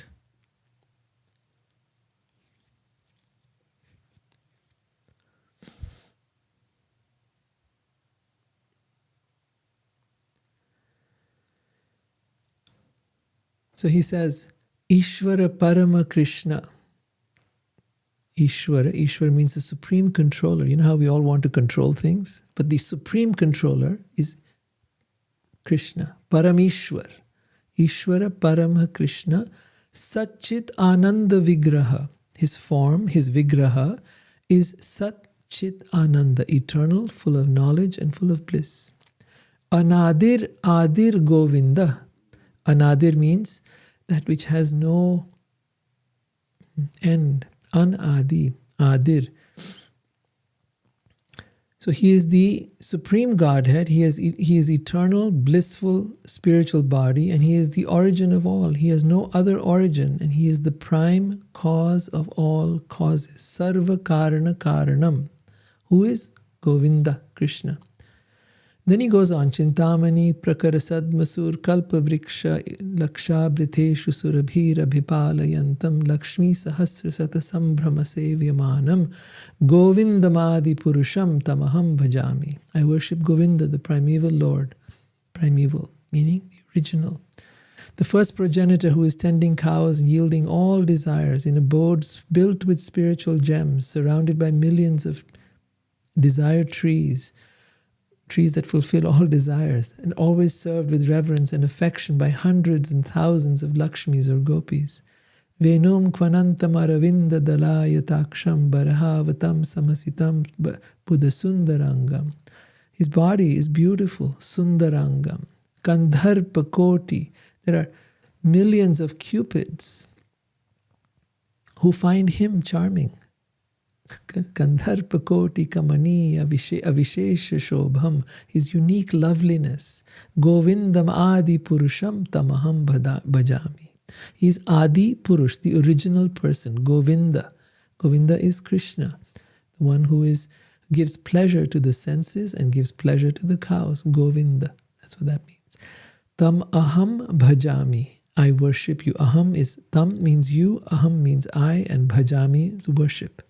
So he says, Ishvara Parama Krishna. Ishvara means the supreme controller. You know how we all want to control things? But the supreme controller is Krishna. Paramishwar. Ishvara Parama Krishna. Satchit Ananda Vigraha. His form, his Vigraha, is Sat Chit Ananda, eternal, full of knowledge and full of bliss. Anadir Adir Govinda. Anadir means that which has no end. Anadi, Adir. So he is the supreme Godhead. He is eternal, blissful, spiritual body, and he is the origin of all. He has no other origin, and he is the prime cause of all causes. Sarva Karana Karanam. Who is Govinda, Krishna. Then he goes on, Chintamani Prakara Sadmasur Kalpa Vriksha Laksha Briteshu Surabhir Abhipalayantam Lakshmi Sahasra Sata Sambhrama Sevyamanam Govindamadi Purusham Tamaham Bhajami. I worship Govinda, the primeval Lord. Primeval, meaning the original. The first progenitor who is tending cows and yielding all desires in abodes built with spiritual gems, surrounded by millions of desired trees that fulfill all desires, and always served with reverence and affection by hundreds and thousands of Lakshmis or Gopis. Venum kvanantam aravinda dalayataksham barahavatam samasitam buddhasundarangam. His body is beautiful, sundarangam. Gandharpa koti. There are millions of cupids who find him charming. Gandharpa koti kamani avishesha shobham. His unique loveliness. Govindam adi purusham tamaham bhajami. He is Adi Purush, the original person, Govinda. Govinda is Krishna, the one who gives pleasure to the senses and gives pleasure to the cows. Govinda, that's what that means. Tam aham bhajami. I worship you. Aham is, tam means you, aham means I, and bhajami is worship.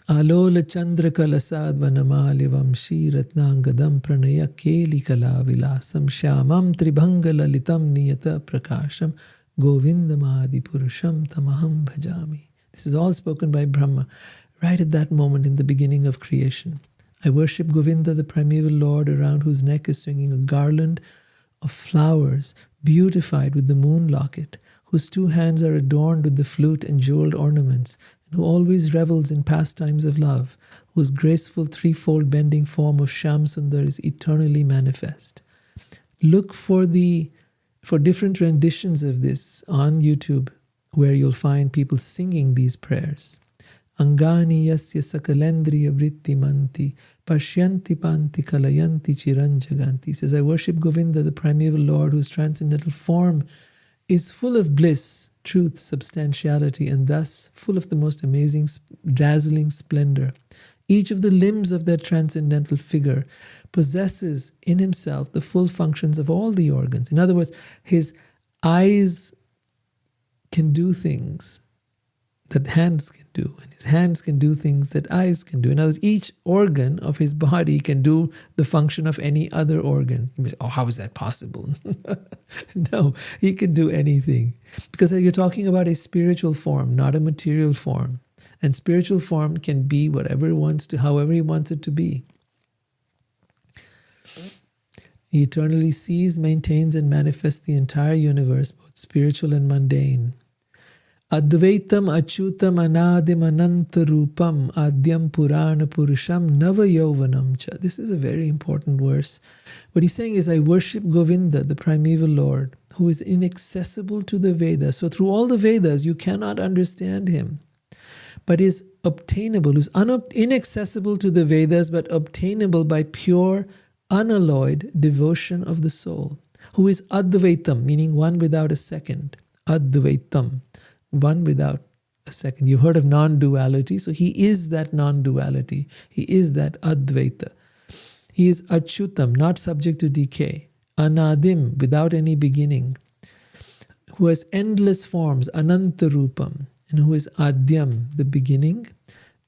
Alola Chandra Kalasad Vanamalivam Shi Ratnangadam Pranaya Keli Kala Vilasam Shyamam Tribhanga Lalitam Niyata Prakasham Govindamadi Purusham Tamaham Bhajami. This is all spoken by Brahma right at that moment in the beginning of creation. I worship Govinda, the primeval Lord, around whose neck is swinging a garland of flowers beautified with the moon locket, whose two hands are adorned with the flute and jeweled ornaments, who always revels in pastimes of love, whose graceful threefold bending form of Shyam Sundar is eternally manifest. Look for different renditions of this on YouTube, where you'll find people singing these prayers. Angani yasya sakalendriya vritti manti pashyanti panti kalayanti chiranjaganti. He says, I worship Govinda, the primeval Lord, whose transcendental form is full of bliss, truth, substantiality, and thus full of the most amazing, dazzling splendor. Each of the limbs of that transcendental figure possesses in himself the full functions of all the organs. In other words, his eyes can do things that hands can do, and his hands can do things that eyes can do. In other words, each organ of his body can do the function of any other organ. You may say, oh, how is that possible? No, he can do anything. Because you're talking about a spiritual form, not a material form. And spiritual form can be whatever it wants to, however he wants it to be. He eternally sees, maintains, and manifests the entire universe, both spiritual and mundane. Advaitam achyutam anadim anantarupam adyam purana purusham nava yauvanam cha. This is a very important verse. What he's saying is, I worship Govinda, the primeval Lord, who is inaccessible to the Vedas. So through all the Vedas, you cannot understand him, but is obtainable, is inaccessible to the Vedas, but obtainable by pure, unalloyed devotion of the soul, who is Advaitam, meaning one without a second. Advaitam. One without a second. You've heard of non-duality, so he is that non-duality. He is that Advaita. He is Achyutam, not subject to decay. Anadim, without any beginning. Who has endless forms, Anantarupam, and who is Adyam, the beginning,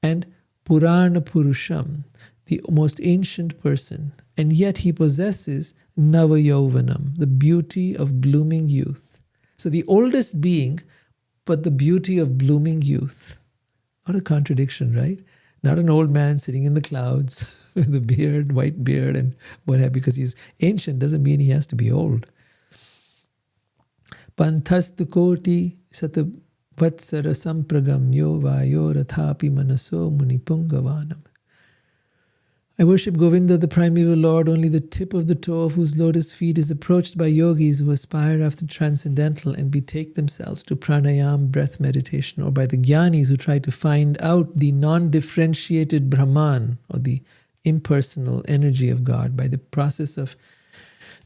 and Purana Purusham, the most ancient person. And yet he possesses Navayovanam, the beauty of blooming youth. So the oldest being, but the beauty of blooming youth. What a contradiction, right? Not an old man sitting in the clouds with a beard, white beard, and whatever, because he's ancient doesn't mean he has to be old. Pantastu koti sata vatsara sampragamyo vayo rathapi manaso munipungavanam. I worship Govinda, the primeval Lord, only the tip of the toe of whose lotus feet is approached by yogis who aspire after transcendental and betake themselves to pranayam, breath meditation, or by the jnanis who try to find out the non-differentiated Brahman, or the impersonal energy of God, by the process of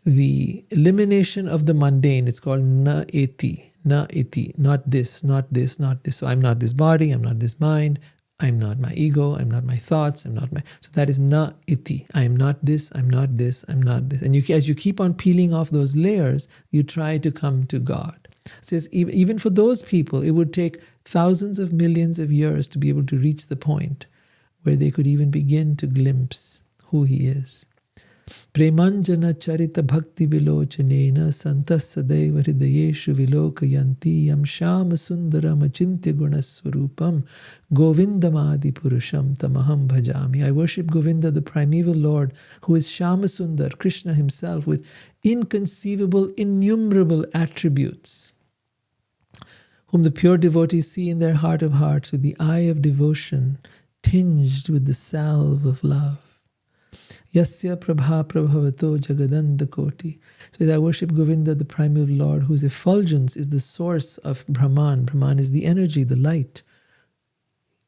the elimination of the mundane. It's called na-eti, not this, not this, not this. So I'm not this body, I'm not this mind, I'm not my ego, I'm not my thoughts, I'm not my... So that is na-iti. I am not this, I'm not this, I'm not this. And as you keep on peeling off those layers, you try to come to God. It says even for those people, it would take thousands of millions of years to be able to reach the point where they could even begin to glimpse who He is. Premanjana charita bhakti vilochanena santas sadaiva hridayeshu vilokayanti yam shama sundaram achintya gunaswarupam govindamadi purusham tamaham bhajami. I worship Govinda, the primeval Lord, who is Shama Sundar, Krishna himself, with inconceivable, innumerable attributes, whom the pure devotees see in their heart of hearts with the eye of devotion, tinged with the salve of love. Yasya prabha prabhavato jagadanda koti. So I worship Govinda, the primeval Lord, whose effulgence is the source of Brahman. Brahman is the energy, the light.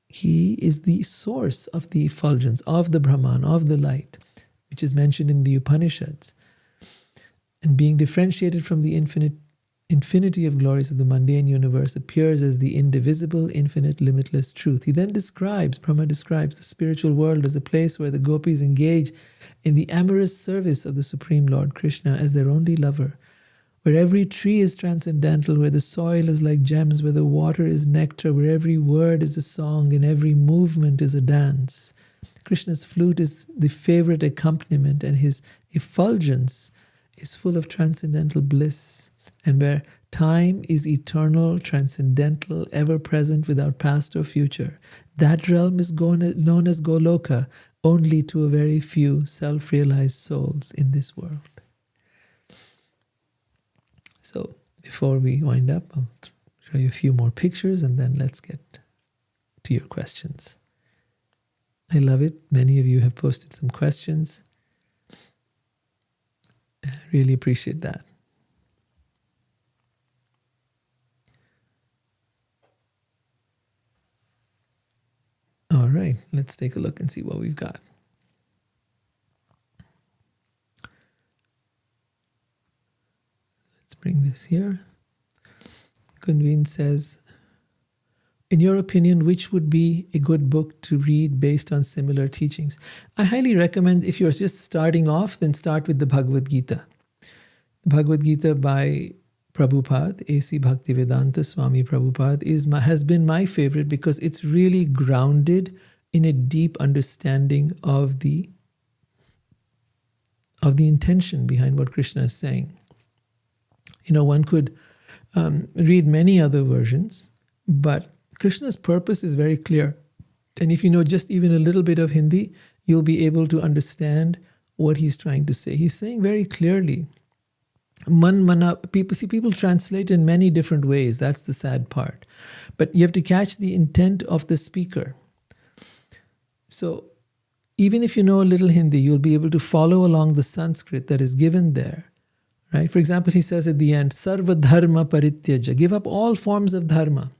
He is the source of the effulgence, of the Brahman, of the light, which is mentioned in the Upanishads. And being differentiated from the infinity of glories of the mundane universe, appears as the indivisible, infinite, limitless truth. He then Brahma describes the spiritual world as a place where the gopis engage in the amorous service of the Supreme Lord Krishna as their only lover, where every tree is transcendental, where the soil is like gems, where the water is nectar, where every word is a song and every movement is a dance. Krishna's flute is the favorite accompaniment, and his effulgence is full of transcendental bliss. And where time is eternal, transcendental, ever-present, without past or future, that realm is known as Goloka only to a very few self-realized souls in this world. So, before we wind up, I'll show you a few more pictures and then let's get to your questions. I love it. Many of you have posted some questions. I really appreciate that. All right, let's take a look and see what we've got. Let's bring this here. Kunveen says, in your opinion, which would be a good book to read based on similar teachings? I highly recommend, if you're just starting off, then start with the Bhagavad Gita. The Bhagavad Gita by Prabhupada, A.C. Bhaktivedanta Swami Prabhupada, has been my favorite because it's really grounded in a deep understanding of the intention behind what Krishna is saying. You know, one could read many other versions, but Krishna's purpose is very clear. And if you know just even a little bit of Hindi, you'll be able to understand what he's trying to say. He's saying very clearly, man mana, people translate in many different ways. That's the sad part. But you have to catch the intent of the speaker. So even if you know a little Hindi, you'll be able to follow along the Sanskrit that is given there. Right? For example, he says at the end, Sarva dharma parityaja. Give up all forms of dharma.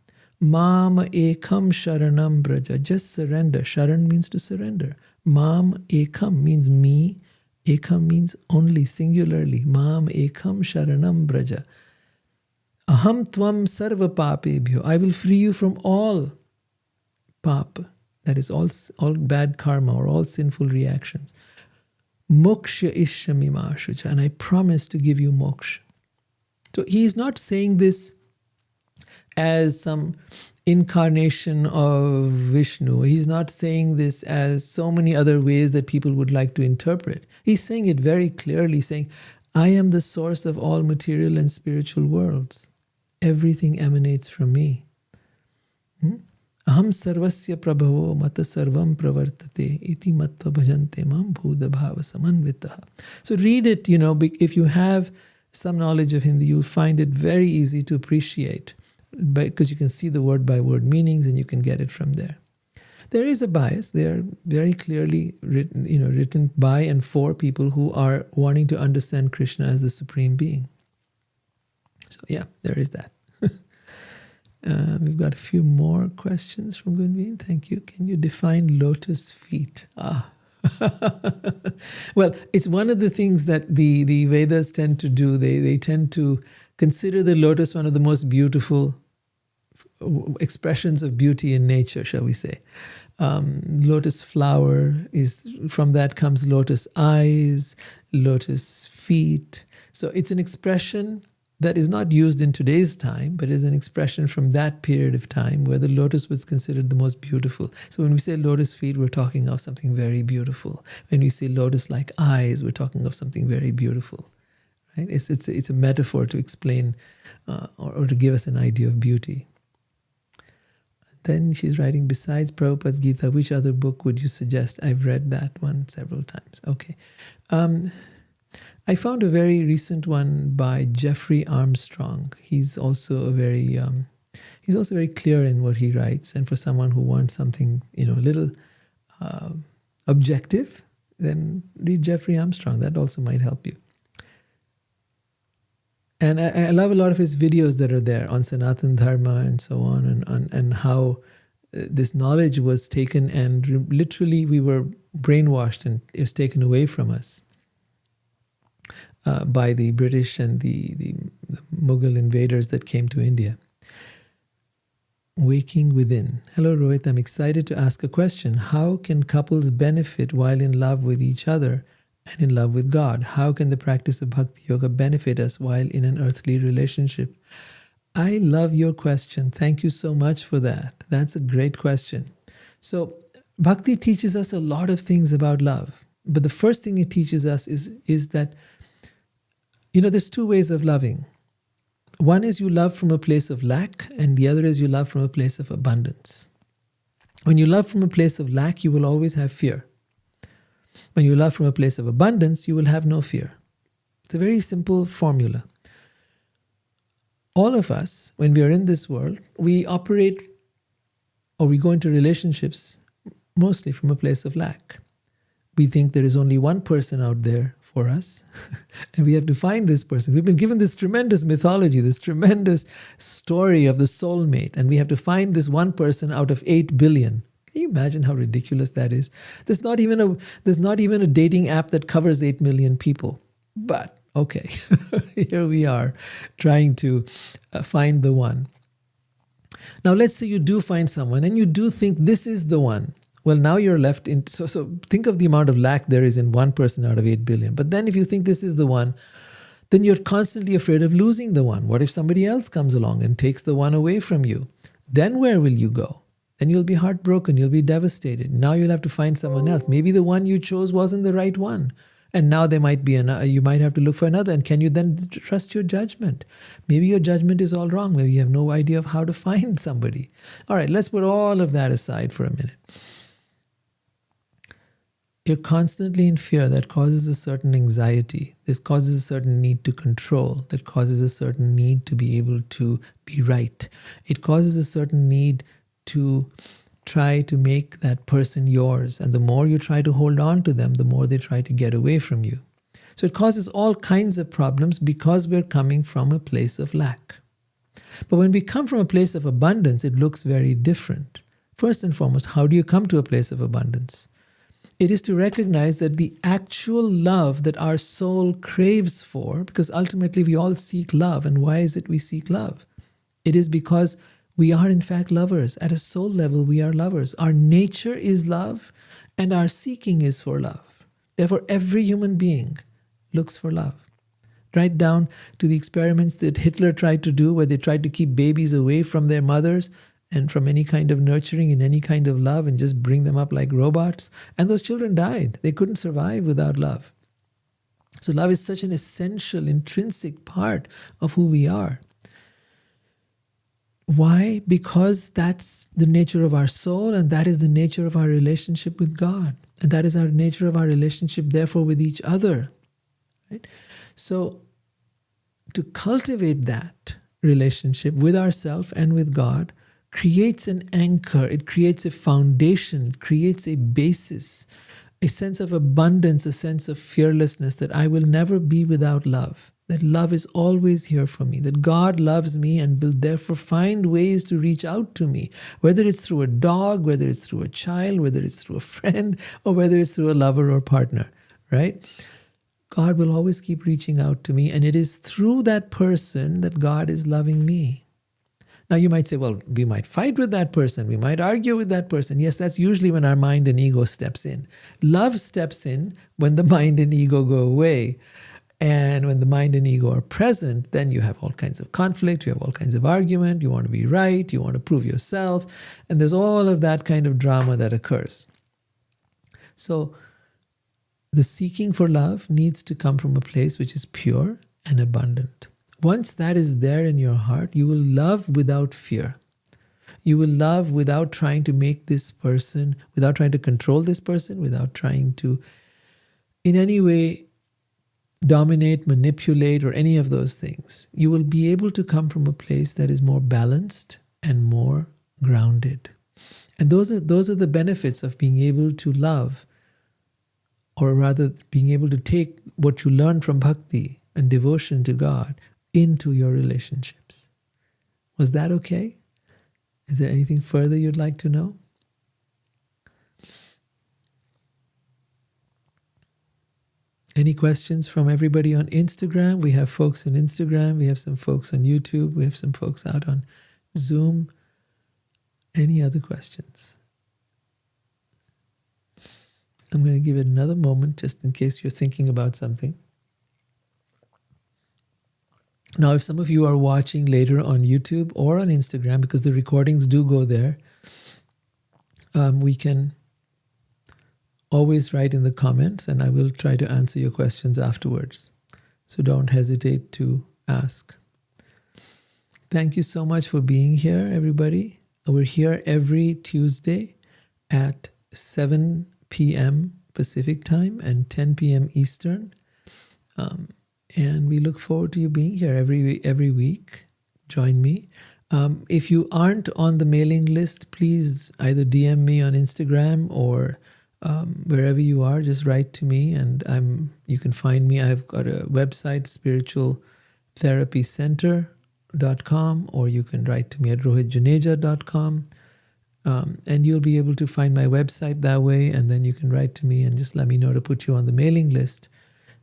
Mam ekam sharanam braja. Just surrender. Sharan means to surrender. Mam ekam means me. Ekam means only, singularly. Mam ekam sharanam braja. Aham tvam sarva papebhyo. I will free you from all papa. That is all bad karma or all sinful reactions. Moksha ishamima shucha. And I promise to give you moksha. So he is not saying this as some incarnation of Vishnu. He's not saying this as so many other ways that people would like to interpret. He's saying it very clearly, saying, I am the source of all material and spiritual worlds. Everything emanates from me. Aham sarvasya prabhavo mata sarvam pravartate iti mattva bhajante mam bhuda bhava samanvitaha. So read it, if you have some knowledge of Hindi, you'll find it very easy to appreciate because you can see the word by word meanings and you can get it from there. There is a bias. They are very clearly written by and for people who are wanting to understand Krishna as the Supreme Being. So yeah, there is that. We've got a few more questions from Gunveen. Thank you. Can you define lotus feet? Well, it's one of the things that the Vedas tend to do. They tend to consider the lotus one of the most beautiful expressions of beauty in nature, shall we say. Lotus flower, from that comes lotus eyes, lotus feet. So it's an expression that is not used in today's time, but is an expression from that period of time where the lotus was considered the most beautiful. So when we say lotus feet, we're talking of something very beautiful. When we say lotus-like eyes, we're talking of something very beautiful. Right? It's a metaphor to explain or to give us an idea of beauty. Then she's writing, besides Prabhupada's Gita, which other book would you suggest? I've read that one several times. Okay. I found a very recent one by Jeffrey Armstrong. He's also very clear in what he writes. And for someone who wants something, a little objective, then read Jeffrey Armstrong. That also might help you. And I love a lot of his videos that are there on Sanatana Dharma and so on, and how this knowledge was taken and literally we were brainwashed and it was taken away from us by the British and the Mughal invaders that came to India. Waking Within. Hello, Rohit. I'm excited to ask a question. How can couples benefit while in love with each other and in love with God? How can the practice of Bhakti Yoga benefit us while in an earthly relationship? I love your question. Thank you so much for that. That's a great question. So Bhakti teaches us a lot of things about love. But the first thing it teaches us is that, there's two ways of loving. One is you love from a place of lack, and the other is you love from a place of abundance. When you love from a place of lack, you will always have fear. When you love from a place of abundance, you will have no fear. It's a very simple formula. All of us, when we are in this world, we operate or we go into relationships mostly from a place of lack. We think there is only one person out there for us, and we have to find this person. We've been given this tremendous mythology, this tremendous story of the soulmate, and we have to find this one person out of 8 billion. Can you imagine how ridiculous that is? There's not even a dating app that covers 8 million people. But okay, here we are trying to find the one. Now let's say you do find someone and you do think this is the one. Well, now you're left in, so think of the amount of lack there is in one person out of 8 billion. But then if you think this is the one, then you're constantly afraid of losing the one. What if somebody else comes along and takes the one away from you? Then where will you go? Then you'll be heartbroken, you'll be devastated. Now you'll have to find someone else. Maybe the one you chose wasn't the right one. And now there might be you might have to look for another. And can you then trust your judgment? Maybe your judgment is all wrong. Maybe you have no idea of how to find somebody. All right, let's put all of that aside for a minute. You're constantly in fear. That causes a certain anxiety. This causes a certain need to control. That causes a certain need to be able to be right. It causes a certain need to try to make that person yours. And the more you try to hold on to them, the more they try to get away from you. So it causes all kinds of problems because we're coming from a place of lack. But when we come from a place of abundance, it looks very different. First and foremost, how do you come to a place of abundance? It is to recognize that the actual love that our soul craves for, because ultimately we all seek love. And why is it we seek love? It is because we are in fact lovers. At a soul level, we are lovers. Our nature is love, and our seeking is for love. Therefore, every human being looks for love. Right down to the experiments that Hitler tried to do, where they tried to keep babies away from their mothers and from any kind of nurturing and any kind of love and just bring them up like robots. And those children died. They couldn't survive without love. So love is such an essential, intrinsic part of who we are. Why? Because that's the nature of our soul, and that is the nature of our relationship with God. And that is our nature of our relationship, therefore, with each other. Right? So, to cultivate that relationship with ourselves and with God creates an anchor, it creates a foundation, it creates a basis, a sense of abundance, a sense of fearlessness that I will never be without love. That love is always here for me, that God loves me and will therefore find ways to reach out to me, whether it's through a dog, whether it's through a child, whether it's through a friend, or whether it's through a lover or partner, right? God will always keep reaching out to me, and it is through that person that God is loving me. Now you might say, well, we might fight with that person, we might argue with that person. Yes, that's usually when our mind and ego steps in. Love steps in when the mind and ego go away. And when the mind and ego are present, then you have all kinds of conflict, you have all kinds of argument, you want to be right, you want to prove yourself, and there's all of that kind of drama that occurs. So the seeking for love needs to come from a place which is pure and abundant. Once that is there in your heart, you will love without fear. You will love without trying to make this person, without trying to control this person, without trying to in any way dominate, manipulate, or any of those things. You will be able to come from a place that is more balanced and more grounded. And those are the benefits of being able to love, or rather being able to take what you learn from bhakti and devotion to God into your relationships. Was that okay? Is there anything further you'd like to know? Any questions from everybody on Instagram? We have folks on Instagram. We have some folks on YouTube. We have some folks out on Zoom. Any other questions? I'm going to give it another moment just in case you're thinking about something. Now, if some of you are watching later on YouTube or on Instagram, because the recordings do go there, we can always write in the comments and I will try to answer your questions afterwards. So don't hesitate to ask. Thank you so much for being here, everybody. We're here every Tuesday at 7 p.m. Pacific time and 10 p.m. Eastern. And we look forward to you being here every week. Join me. If you aren't on the mailing list, please either DM me on Instagram or wherever you are, just write to me and you can find me. I've got a website, spiritualtherapycenter.com, or you can write to me at rohitjuneja.com. And you'll be able to find my website that way, and then you can write to me and just let me know to put you on the mailing list.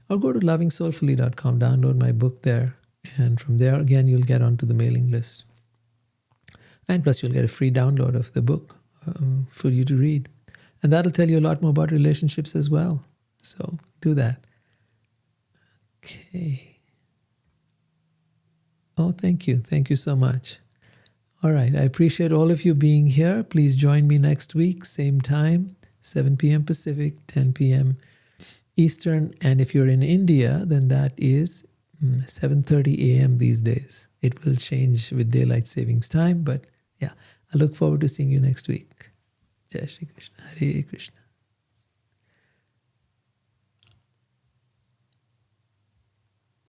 Or go to lovingsoulfully.com, download my book there, and from there, again, you'll get onto the mailing list. And plus, you'll get a free download of the book for you to read. And that'll tell you a lot more about relationships as well. So do that. Okay. Oh, thank you. Thank you so much. All right. I appreciate all of you being here. Please join me next week, same time, 7 p.m. Pacific, 10 p.m. Eastern. And if you're in India, then that is 7:30 a.m. these days. It will change with daylight savings time. But yeah, I look forward to seeing you next week. Jai Shri Krishna. Hare Krishna.